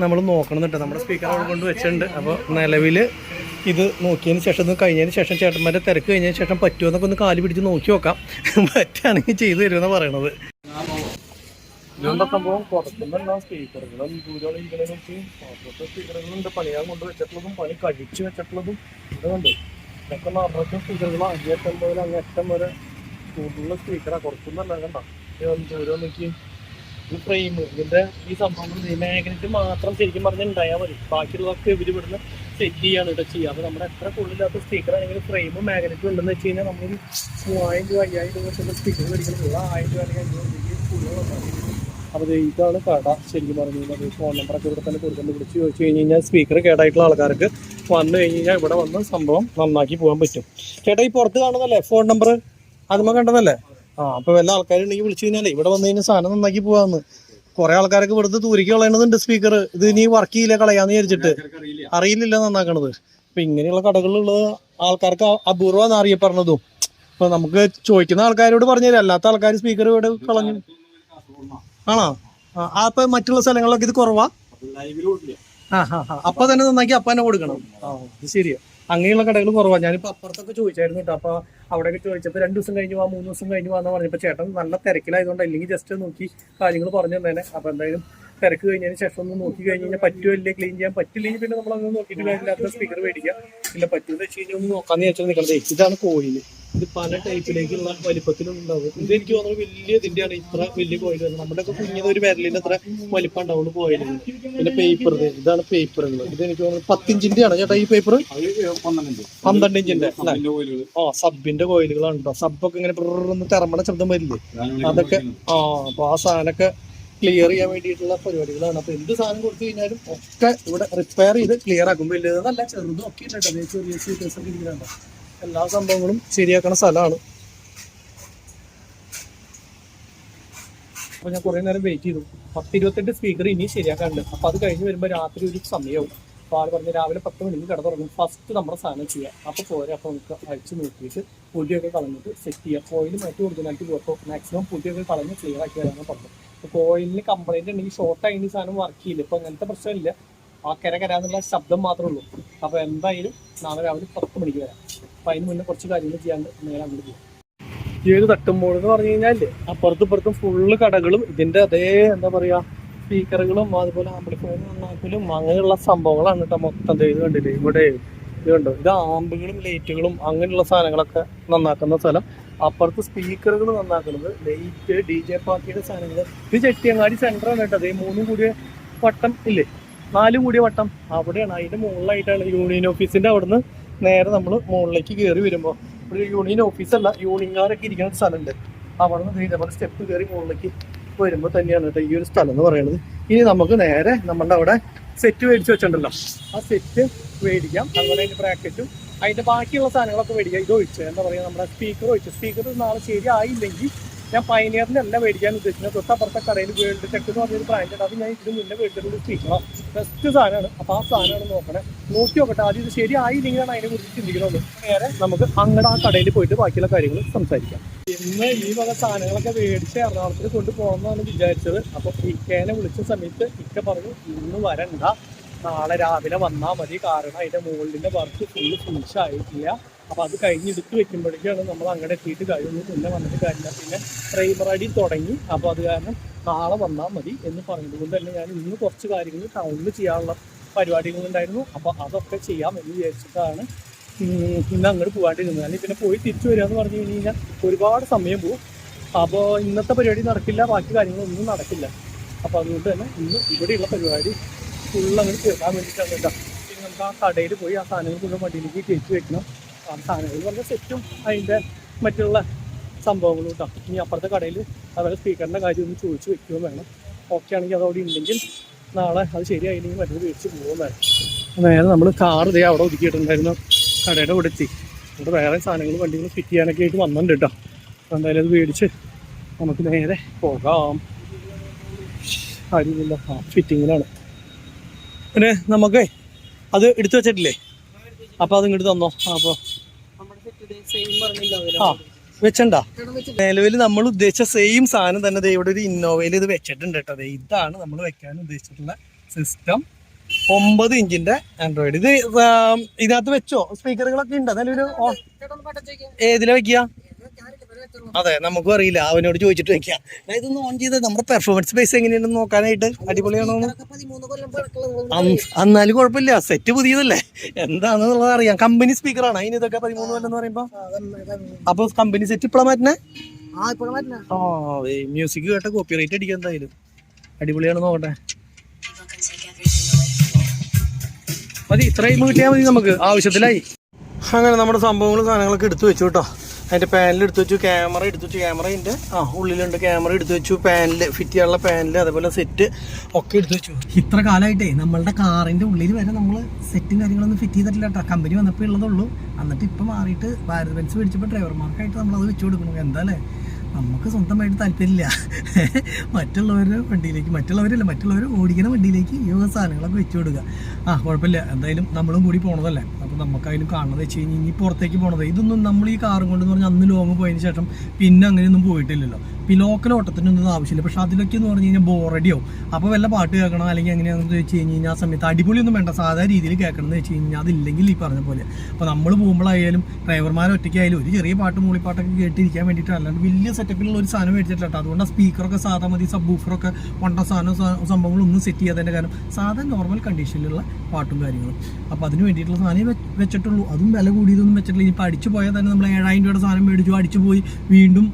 നമ്മൾ നോക്കണം കേട്ടോ. നമ്മുടെ സ്പീക്കർ അവിടെ കൊണ്ട് വെച്ചിട്ടുണ്ട്. അപ്പോൾ നിലവിൽ ഇത് നോക്കിയതിന് ശേഷം ഇത് കഴിഞ്ഞതിന് ശേഷം ചേട്ടന്മാരുടെ തിരക്ക് കഴിഞ്ഞതിന് ശേഷം പറ്റുമോ എന്നൊക്കെ ഒന്ന് കാല് പിടിച്ച് നോക്കി നോക്കാം. പറ്റുകയാണെങ്കിൽ ചെയ്തു തരുമെന്ന് പറയണത്. ഇതുകൊണ്ട സംഭവം പുറത്തുനിന്നുള്ള സ്പീക്കറുകളും സ്പീക്കറുകളുണ്ട്. പണിയാൻ കൊണ്ട് വെച്ചിട്ടുള്ളതും പണി കഴിച്ച് വെച്ചിട്ടുള്ളതും ഇതുകൊണ്ട് ഇതൊക്കെ നിറച്ചും സ്പീക്കറുകൾ 550 അങ്ങേറ്റം വരെ കൂടുതലുള്ള സ്പീക്കറാണ്. കുറച്ചൊന്നല്ല കണ്ടോ ദൂരം നോക്കി. ഈ ഫ്രെയിം ഇതിൻ്റെ ഈ സംഭവങ്ങൾ മാഗ്നറ്റ് മാത്രം ശരിക്കും പറഞ്ഞാൽ ഉണ്ടായാൽ മതി. ബാക്കിയുള്ളതൊക്കെ ഇവർ ഇവിടുന്ന് സെറ്റ് ചെയ്യാണ് ഇവിടെ ചെയ്യുക. അപ്പോൾ നമ്മുടെ എത്ര കൂടുതലാത്ത സ്പീക്കർ ആണെങ്കിലും ഫ്രെയിമും മാഗ്നറ്റും ഉണ്ടെന്ന് വെച്ച് കഴിഞ്ഞാൽ നമ്മളൊരു 3000 രൂപ 5000 രൂപ വെച്ചുള്ള സ്പീക്കർ മേടിക്കുന്നത് 1000 രൂപ അല്ലെങ്കിൽ 500 രൂപയ്ക്ക് കൂടുതൽ. അപ്പോൾ ഇതാണ് കട ശരിക്കും പറഞ്ഞു കഴിഞ്ഞാൽ. ഫോൺ നമ്പറൊക്കെ ഇവിടെ തന്നെ കൊടുക്കുന്നത്. വിളിച്ച് ചോദിച്ചു കഴിഞ്ഞ് കഴിഞ്ഞാൽ സ്പീക്കർ കേടായിട്ടുള്ള ആൾക്കാർക്ക് വന്നു കഴിഞ്ഞ് കഴിഞ്ഞാൽ ഇവിടെ വന്ന് സംഭവം നന്നാക്കി പോകാൻ പറ്റും. ചേട്ടാ ഈ പുറത്ത് കാണുന്നതല്ലേ ഫോൺ നമ്പർ, അതുമ്മ കണ്ടതല്ലേ? അപ്പോൾ വല്ല ആൾക്കാരുണ്ടെങ്കിൽ വിളിച്ചു കഴിഞ്ഞാലേ ഇവിടെ വന്നു കഴിഞ്ഞാൽ സാധനം നന്നാക്കി പോകാമെന്ന്. കുറേ ആൾക്കാർക്ക് ഇവിടുത്തെ ദൂരേക്ക് കളയണതുണ്ട് സ്പീക്കർ. ഇത് ഇനി വർക്ക് ചെയ്യില്ല കളയാന്ന് വിചാരിച്ചിട്ട് അറിയില്ല നന്നാക്കണത്. അപ്പം ഇങ്ങനെയുള്ള കടകളിലുള്ളത് ആൾക്കാർക്ക് അപൂർവമാണ് അറിയപ്പെടുന്നതും. അപ്പോൾ നമുക്ക് ചോദിക്കുന്ന ആൾക്കാരോട് പറഞ്ഞു തരാം. അല്ലാത്ത ആൾക്കാർ സ്പീക്കർ ഇവിടെ കളഞ്ഞു ആണോ? അപ്പം മറ്റുള്ള സ്ഥലങ്ങളിലൊക്കെ ഇത് കുറവാ. അപ്പം തന്നെ നന്നാക്കി അപ്പം തന്നെ കൊടുക്കണം. ഇത് ശരിയാ. അങ്ങനെയുള്ള കടകൾ കുറവാണ്. ഞാനിപ്പോൾ അപ്പുറത്തൊക്കെ ചോദിച്ചായിരുന്നു കേട്ടോ. അപ്പോൾ അവിടെയൊക്കെ ചോദിച്ചപ്പോൾ 2 ദിവസം കഴിഞ്ഞ് 3 ദിവസം കഴിഞ്ഞ് വന്നാൽ പറഞ്ഞപ്പോൾ ചേട്ടൻ നല്ല തിരക്കിലായതുകൊണ്ട് അല്ലെങ്കിൽ ജസ്റ്റ് നോക്കി കാര്യങ്ങൾ പറഞ്ഞു തന്നെ. അപ്പോൾ എന്തായാലും തിരക്ക് കഴിഞ്ഞതിന് ശേഷം ഒന്ന് നോക്കി കഴിഞ്ഞ് കഴിഞ്ഞാൽ പറ്റുമോ ഇല്ലേ ക്ലീൻ ചെയ്യാൻ പറ്റില്ലെങ്കിൽ പിന്നെ നമ്മളങ്ങനെ നോക്കിയിട്ട് കാര്യമില്ലാത്ത സ്പീക്കർ മേടിക്കുക. ഇല്ല പറ്റുമെന്ന് വെച്ച് കഴിഞ്ഞാൽ ഒന്ന് നോക്കാമെന്ന് വെച്ചാൽ നിൽക്കുന്നത്. ഇതാണ് കോയിൽ. ഇത് പല ടൈപ്പിലേക്കുള്ള വലിപ്പത്തിലും ഉണ്ടാവും. ഇതെനിക്ക് തോന്നുന്നത് വലിയ ഇതിൻ്റെയാണ് ഇത്ര വലിയ കോയിൽ വരുന്നത്. നമ്മുടെയൊക്കെ കുഞ്ഞത് ഒരു വിരലിൻ്റെ അത്ര വലിപ്പം ഉണ്ടാവുള്ളൂ കോയിൽ. പിന്നെ പേപ്പർ, ഇതാണ് പേപ്പറുകൾ. ഇത് എനിക്ക് തോന്നുന്നത് 10 ഇഞ്ചിൻ്റെയാണ് ചേട്ടാ ഈ പേപ്പർ. 12 ഇഞ്ചിൻ്റെ അല്ലേ? സബിൻ്റെ കോയിലുകളാണ് കേട്ടോ. സബൊക്കെ ഇങ്ങനെ ഒന്ന് തിറമണ ശബ്ദം വരില്ലേ അതൊക്കെ. അപ്പോൾ ആ സാധനമൊക്കെ ക്ലിയർ ചെയ്യാൻ വേണ്ടിയിട്ടുള്ള പരിപാടികളാണ്. അപ്പോൾ എന്ത് സാധനം കൊടുത്തു കഴിഞ്ഞാലും ഒക്കെ ഇവിടെ റിപ്പയർ ചെയ്ത് ക്ലിയർ ആക്കും. വലിയതല്ല ചെറുതും ഒക്കെ ഉണ്ട് കേട്ടോ. ചെറിയ സ്പീക്കേഴ്സൊക്കെ ഇരിക്കുന്നുണ്ടോ. എല്ലാ സംഭവങ്ങളും ശരിയാക്കണ സ്ഥലമാണ്. അപ്പോൾ ഞാൻ കുറേ നേരം വെയിറ്റ് ചെയ്തു. 10-28 സ്പീക്കർ ഇനി ശരിയാക്കാനുണ്ട്. അപ്പോൾ അത് കഴിഞ്ഞ് വരുമ്പോൾ രാത്രി ഒരു സമയവും. അപ്പോൾ ആൾ പറഞ്ഞ് രാവിലെ 10 മണിക്ക് കട തുടങ്ങും. ഫസ്റ്റ് നമ്മുടെ സാധനം ചെയ്യാം. അപ്പോൾ പോരെ. അപ്പോൾ നമുക്ക് അഴിച്ച് നോക്കിയിട്ട് പൊടിയൊക്കെ കളഞ്ഞിട്ട് സെറ്റ് ചെയ്യാം. കോയിൽ മാറ്റി ഒറിജിനാലിറ്റി പോകും. അപ്പോൾ മാക്സിമം പൊടിയൊക്കെ കളഞ്ഞ് ക്ലിയർ ആക്കി വരാമെന്ന് പറഞ്ഞു. അപ്പോൾ കോയിലിന് കംപ്ലൈൻറ്റ് ഉണ്ടെങ്കിൽ ഷോർട്ടായി ഈ സാധനം വർക്ക് ചെയ്യില്ല. ഇപ്പോൾ അങ്ങനത്തെ പ്രശ്നമില്ല. ആ കരാന്നുള്ള ശബ്ദം മാത്രമേ ഉള്ളൂ. അപ്പോൾ എന്തായാലും നാളെ രാവിലെ 10 മണിക്ക് വരാം. അപ്പോൾ അതിന് മുന്നേ കുറച്ച് കാര്യങ്ങൾ ചെയ്യാണ്ട് നേരെ അങ്ങോട്ട് പോകും. ഈ ഒരു തട്ടുമ്പോൾ എന്ന് പറഞ്ഞു കഴിഞ്ഞാൽ അപ്പുറത്തും ഇപ്പുറത്തും ഫുള്ള് കടകളും ഇതിൻ്റെ അതേ എന്താ പറയുക സ്പീക്കറുകളും അതുപോലെ ആംപ്ലിഫയറും നന്നാക്കലും അങ്ങനെയുള്ള സംഭവങ്ങളാണ് കേട്ടോ. മൊത്തം ഇത് കണ്ടില്ലേ ഇവിടെ ഇത് കണ്ടോ. ഇത് ആമ്പുകളും ലൈറ്റുകളും അങ്ങനെയുള്ള സാധനങ്ങളൊക്കെ നന്നാക്കുന്ന സ്ഥലം. അപ്പുറത്ത് സ്പീക്കറുകൾ നന്നാക്കുന്നത്, ലൈറ്റ്, DJ പാർട്ടിയുടെ സാധനങ്ങൾ. ഇത് ചെട്ടിയങ്ങാടി സെൻറ്ററാണ് കേട്ടോ. അതേ 3 കൂടിയ വട്ടം ഇല്ലേ, 4 കൂടിയ വട്ടം അവിടെയാണ്. അതിൻ്റെ മുകളിലായിട്ടാണ് യൂണിയൻ ഓഫീസിൻ്റെ അവിടുന്ന് നേരെ നമ്മൾ മുകളിലേക്ക് കയറി വരുമ്പോൾ ഒരു യൂണിയൻ ഓഫീസല്ല, യൂണിയൻകാരൊക്കെ ഇരിക്കുന്ന സ്ഥലമുണ്ട്. അവിടെ നിന്ന് ഇതേപോലെ സ്റ്റെപ്പ് കയറി മുകളിലേക്ക് വരുമ്പോൾ തന്നെയാണ് കേട്ടോ ഈ ഒരു സ്ഥലം എന്ന് പറയുന്നത്. ഇനി നമുക്ക് നേരെ നമ്മളുടെ അവിടെ സെറ്റ് മേടിച്ച് വെച്ചിട്ടുണ്ടല്ലോ, ആ സെറ്റ് മേടിക്കാം. അതുപോലെ അതിൻ്റെ ബ്രാക്കറ്റും അതിൻ്റെ ബാക്കിയുള്ള സാധനങ്ങളൊക്കെ മേടിക്കാം. ഇത് ഒഴിച്ച് എന്താ പറയുക, നമ്മുടെ സ്പീക്കർ നാളെ ശരിയായില്ലെങ്കിൽ ഞാൻ പയനിയറിൻ്റെ അല്ല മേടിക്കാൻ ഉദ്ദേശിക്കുന്നത്. തൊട്ടപ്പുറത്തെ കടയിൽ വേൾഡ് ടെക് എന്ന് പറഞ്ഞൊരു ബ്രാൻഡ്, അത് ഞാൻ ഇതിന് മുന്നേ മേടിച്ചിട്ടുള്ള സ്പീക്കറാണ്. ബെസ്റ്റ് സാധനമാണ്. അപ്പോൾ ആ സാധനമാണ് നോക്കി നോക്കട്ടെ. ആദ്യം ഇത് ശരിയായില്ലെങ്കിലാണ് അതിനെ കുറിച്ച് ചിന്തിക്കണുള്ളൂ. നേരെ നമുക്ക് അങ്ങോട്ട് ആ കടയിൽ പോയിട്ട് ബാക്കിയുള്ള കാര്യങ്ങൾ സംസാരിക്കാം. ഇന്ന് ഈ വക സാധനങ്ങളൊക്കെ മേടിച്ച് എറണാകുളത്തിൽ കൊണ്ടുപോകണമെന്നാണ് വിചാരിച്ചത്. അപ്പോൾ ഇക്കേനെ വിളിച്ച സമയത്ത് ഇക്ക പറഞ്ഞു ഇന്ന് വരണ്ട, നാളെ രാവിലെ വന്നാൽ മതി, കാരണം അതിൻ്റെ മുകളിൻ്റെ വർക്ക് ഫിനിഷ് ആയിട്ടില്ല. അപ്പോൾ അത് കഴിഞ്ഞ് എടുത്ത് വെക്കുമ്പോഴേക്കാണ് നമ്മൾ അങ്ങോട്ട് എത്തിയിട്ട് കഴിയുന്നു. പിന്നെ വന്നിട്ട് കാര്യമില്ല. പിന്നെ പ്രൈമർ അടി തുടങ്ങി. അപ്പോൾ അത് കാരണം നാളെ വന്നാൽ മതി എന്ന് പറഞ്ഞതുകൊണ്ട് തന്നെ ഞാൻ ഇന്ന് കുറച്ച് കാര്യങ്ങൾ ടൗണിൽ ചെയ്യാനുള്ള പരിപാടികളുണ്ടായിരുന്നു. അപ്പോൾ അതൊക്കെ ചെയ്യാം എന്ന് വിചാരിച്ചിട്ടാണ് ഇന്ന് അങ്ങോട്ട് പോകാണ്ടിരുന്നത്. അല്ലെങ്കിൽ പിന്നെ പോയി തിരിച്ചു വരിക എന്ന് പറഞ്ഞു കഴിഞ്ഞാൽ ഒരുപാട് സമയം പോകും. അപ്പോൾ ഇന്നത്തെ പരിപാടി നടക്കില്ല, ബാക്കി കാര്യങ്ങളൊന്നും നടക്കില്ല. അപ്പോൾ അതുകൊണ്ട് തന്നെ ഇന്ന് ഇവിടെയുള്ള പരിപാടി ഫുള്ളങ്ങോട്ട് തീർക്കാൻ വേണ്ടിയിട്ടാണ് കേട്ടോ. പിന്നെ നമുക്ക് ആ കടയിൽ പോയി ആ സാധനങ്ങൾ ഫുള്ള് വണ്ടിയിലേക്ക് കയറ്റി വെക്കണം. ആ സാധനങ്ങൾ പറഞ്ഞ സെറ്റും അതിൻ്റെ മറ്റുള്ള സംഭവങ്ങളും കേട്ടോ. ഇനി അപ്പുറത്തെ കടയിൽ അതുപോലെ സ്പീക്കറിൻ്റെ കാര്യം ഒന്ന് ചോദിച്ച് വെക്കുകയും വേണം. ഓക്കെ ആണെങ്കിൽ അതവിടെ ഉണ്ടെങ്കിൽ നാളെ അത് ശരിയായില്ലെങ്കിൽ മറ്റൊരു മേടിച്ച് പോകുകയും വേണം. നേരെ നമ്മൾ കാർ ഇതേ അവിടെ ഒതുക്കിയിട്ടുണ്ടായിരുന്നു കടയുടെ കൂടെ എത്തി. അവിടെ വേറെ സാധനങ്ങൾ വണ്ടികൾ ഫിറ്റ് ചെയ്യാനൊക്കെ ആയിട്ട് വന്നിട്ടുണ്ട് കേട്ടോ. അപ്പോൾ എന്തായാലും അത് മേടിച്ച് നമുക്ക് നേരെ പോകാം. അറിയില്ല, ഫിറ്റിങ്ങിലാണ്. പിന്നെ നമുക്ക് അത് എടുത്തു വെച്ചിട്ടില്ലേ, അപ്പോൾ അത് ഇങ്ങോട്ട് തന്നോ. അപ്പോൾ വെച്ചണ്ട, നിലവിൽ നമ്മൾ ഉദ്ദേശിച്ച സെയിം സാധനം തന്നെ ഇവിടെ ഒരു ഇന്നോവയിൽ ഇത് വെച്ചിട്ടുണ്ട് കേട്ടോ. ഇതാണ് നമ്മൾ വെക്കാൻ ഉദ്ദേശിച്ചിട്ടുള്ള സിസ്റ്റം. 9 ഇഞ്ചിന്റെ ആൻഡ്രോയിഡ്. ഇത് ഇതിനകത്ത് വെച്ചോ, സ്പീക്കറുകളൊക്കെ ഉണ്ട്. അതിലൊരു ഏതിലാ വെക്കുക? അതെ, നമുക്കും അറിയില്ല, അവനോട് ചോദിച്ചിട്ട് വെക്കാം. ഇതൊന്ന് ഓൺ ചെയ്ത് നമ്മുടെ പെർഫോമൻസ് ബേസ് എങ്ങനെയുണ്ടെന്ന് നോക്കാനായിട്ട്. അടിപൊളിയാണോ? എന്നാലും കുഴപ്പമില്ല, സെറ്റ് പുതിയതല്ലേ, എന്താണെന്നുള്ളത് അറിയാം. കമ്പനി സ്പീക്കറാണ് അതിന് ഇതൊക്കെ 13 കൊല്ലം എന്ന് പറയുമ്പോ. അപ്പൊ കമ്പനി സെറ്റ് ഇപ്പഴാ മാറ്റണേ? മ്യൂസിക് കേട്ട കോപ്പി റൈറ്റ് അടിക്കാൻ എന്തായാലും. അടിപൊളിയാണ്, നോക്കട്ടെ. മതി, ഇത്രയും കിട്ടിയാൽ മതി, നമുക്ക് ആവശ്യത്തിലായി. അങ്ങനെ നമ്മുടെ സംഭവങ്ങളും സാധനങ്ങളൊക്കെ എടുത്തു വെച്ചു കേട്ടോ. അതിൻ്റെ പാനൽ എടുത്ത് വെച്ചു, ക്യാമറ എടുത്തു വെച്ചു, ക്യാമറേൻ്റെ ഉള്ളിലുണ്ട്. ക്യാമറ എടുത്ത് വെച്ചു, പാനൽ ഫിറ്റ് ചെയ്യാനുള്ള പാനൽ, അതേപോലെ സെറ്റ് ഒക്കെ എടുത്ത് വെച്ചു. ഇത്ര കാലമായിട്ടേ നമ്മളുടെ കാറിൻ്റെ ഉള്ളിൽ വരെ നമ്മൾ സെറ്റും കാര്യങ്ങളൊന്നും ഫിറ്റ് ചെയ്തിട്ടില്ല കേട്ടോ. കമ്പനി വന്നപ്പോൾ ഉള്ളതുള്ളൂ. എന്നിട്ട് ഇപ്പം മാറിയിട്ട് ഭാരത് ബെൻസ് മേടിച്ചപ്പോൾ ഡ്രൈവർമാർക്കായിട്ട് നമ്മളത് വെച്ച് കൊടുക്കണം. എന്താല്ലേ, നമുക്ക് സ്വന്തമായിട്ട് താല്പര്യമില്ല. മറ്റുള്ളവരുടെ വണ്ടിയിലേക്ക്, മറ്റുള്ളവർ ഓടിക്കുന്ന വണ്ടിയിലേക്ക് ഈ സാധനങ്ങളൊക്കെ വെച്ച് കൊടുക്കുക. കുഴപ്പമില്ല, എന്തായാലും നമ്മളും കൂടി പോണതല്ലേ. അപ്പോൾ നമുക്കതിലും കാണുന്നത് വെച്ച് കഴിഞ്ഞാൽ ഇനി പുറത്തേക്ക് പോണത് ഇതൊന്നും നമ്മൾ ഈ കാറും കൊണ്ടെന്ന് പറഞ്ഞാൽ അന്ന് ലോങ് പോയതിന് ശേഷം പിന്നെ അങ്ങനെയൊന്നും പോയിട്ടില്ലല്ലോ. ഈ ലോക്കൽ ഓട്ടത്തിനൊന്നും ആവശ്യമില്ല. പക്ഷെ അതിലൊക്കെ എന്ന് പറഞ്ഞു കഴിഞ്ഞാൽ ബോറടിയാവും. അപ്പോൾ വല്ല പാട്ട് കേൾക്കണം അല്ലെങ്കിൽ എങ്ങനെയാണെന്ന് വെച്ച് കഴിഞ്ഞാൽ ആ സമയത്ത് അടിപൊളിയൊന്നും വേണ്ട, സാധാ രീതിയിൽ കേൾക്കണം എന്ന് വെച്ച് കഴിഞ്ഞാൽ അതില്ലെങ്കിൽ ഈ പറഞ്ഞ പോലെ. അപ്പോൾ നമ്മൾ പോകുമ്പോഴായാലും ഡ്രൈവർമാർ ഒറ്റയ്ക്കായാലും ഒരു ചെറിയ പാട്ട്, മൂളിപ്പാട്ടൊക്കെ കേട്ടിരിക്കാൻ വേണ്ടിയിട്ട്, അല്ലാണ്ട് വലിയ സെറ്റപ്പിലുള്ള ഒരു സാധനം മേടിച്ചിട്ടില്ല കേട്ടോ. അതുകൊണ്ട് സ്പീക്കറൊക്കെ സാധാ മതി, സബ് ബൂഫറൊക്കെ വണ്ട സംഭവങ്ങളൊന്നും സെറ്റ് ചെയ്യാത്തതിൻ്റെ കാരണം സാധാ നോർമൽ കണ്ടീഷനിലുള്ള പാട്ടും കാര്യങ്ങളും. അപ്പോൾ അതിന് വേണ്ടിയിട്ടുള്ള സാധനം വെച്ചിട്ടുള്ളൂ. അതും വില കൂടിയതൊന്നും വെച്ചിട്ടില്ല. ഇനിയിപ്പോൾ അടിച്ചു പോയാൽ തന്നെ നമ്മൾ 7000 രൂപയുടെ സാധനം മേടിച്ചു, അടിച്ചു പോയി വീണ്ടും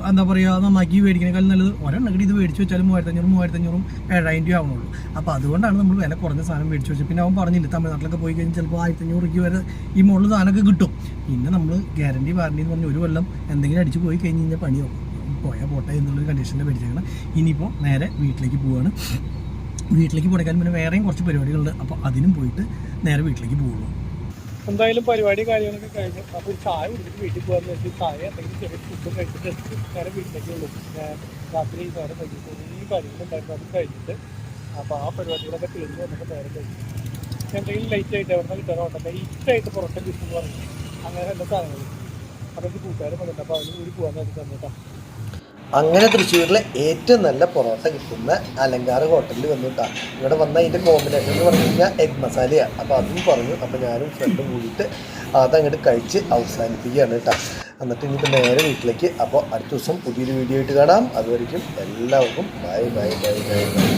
എന്താ പറയുക നന്നാക്കി മേടിക്കുന്നതിനേക്കാളും നല്ലത് ഒരെണ്ണക്കടി ഇത് മേടിച്ച് വെച്ചാലും 3500 7000 രൂപ ആവണുള്ളൂ. അപ്പോൾ അതുകൊണ്ടാണ് നമ്മൾ വില കുറഞ്ഞ സാധനം മേടിച്ച് വെച്ചത്. പിന്നെ അവൻ പറഞ്ഞില്ല, തമിഴ്നാട്ടിലൊക്കെ പോയി കഴിഞ്ഞാൽ ചിലപ്പോൾ 1500 രൂപ വരെ ഈ മുകളിൽ സാധനമൊക്കെ കിട്ടും. പിന്നെ നമ്മൾ ഗ്യാരണ്ടി വാറണ്ടി എന്ന് പറഞ്ഞ് 1 കൊല്ലം എന്തെങ്കിലും അടിച്ചു പോയി കഴിഞ്ഞ് കഴിഞ്ഞാൽ പണിയോ പോയാൽ പോട്ടെ എന്നുള്ളൊരു കണ്ടീഷനിൽ മേടിച്ചേക്കണം. ഇനിയിപ്പോൾ നേരെ വീട്ടിലേക്ക് പോവുകയാണ്. വീട്ടിലേക്ക് പോകാൻ പിന്നെ വേറെയും കുറച്ച് പരിപാടികളുണ്ട്. അപ്പോൾ അതിനും പോയിട്ട് നേരെ വീട്ടിലേക്ക് പോകുള്ളൂ. എന്തായാലും പരിപാടി കാര്യങ്ങളൊക്കെ കഴിഞ്ഞു. അപ്പോൾ ഒരു ചായ കുടിച്ചിട്ട് വീട്ടിൽ പോകാമെന്ന് വെച്ചാൽ ചായ എന്തെങ്കിലും ചെറിയ ഫുഡ് കഴിച്ചിട്ട് നേരെ വീട്ടിലേക്ക് ഉള്ളൂ. രാത്രി നേരെ കഴിച്ചിട്ട് ഈ കാര്യങ്ങളുണ്ടായിരുന്നു, അത് കഴിഞ്ഞിട്ട് അപ്പോൾ ആ പരിപാടികളൊക്കെ തീർന്നു വന്നിട്ട് നേരെ കഴിച്ചു. എന്തെങ്കിലും ലൈറ്റ് ആയിട്ട് എവിടെ നിന്ന് കിട്ടാനോട്ടെ, ലൈറ്റായിട്ട് പുറത്തെ കിട്ടും എന്ന് പറഞ്ഞു. അങ്ങനെ എല്ലാ സാധനങ്ങളും അതൊക്കെ കൂട്ടുകാരും വന്നിട്ട് അപ്പോൾ അതിന് കൂടി പോകാൻ വേണ്ടി തന്നിട്ടാ. അങ്ങനെ തൃശ്ശൂരിലെ ഏറ്റവും നല്ല പൊറോട്ട കിട്ടുന്ന അലങ്കാര ഹോട്ടലിൽ വന്നിട്ടാണ്. ഇവിടെ വന്ന അതിൻ്റെ കോമ്പിനേഷൻ എന്ന് പറഞ്ഞു കഴിഞ്ഞാൽ എഗ് മസാലയാണ്. അപ്പോൾ അതും പറഞ്ഞു. അപ്പോൾ ഞാനും ഫ്രണ്ടും കൂടിയിട്ട് അതങ്ങോട്ട് കഴിച്ച് അവസാനിപ്പിക്കുകയാണ് കേട്ടോ. എന്നിട്ട് ഇനിയിപ്പോൾ നേരെ വീട്ടിലേക്ക്. അപ്പോൾ അടുത്ത ദിവസം പുതിയൊരു വീഡിയോ ആയിട്ട് കാണാം. അതുവരെയ്ക്കും എല്ലാവർക്കും bye bye bye bye bye.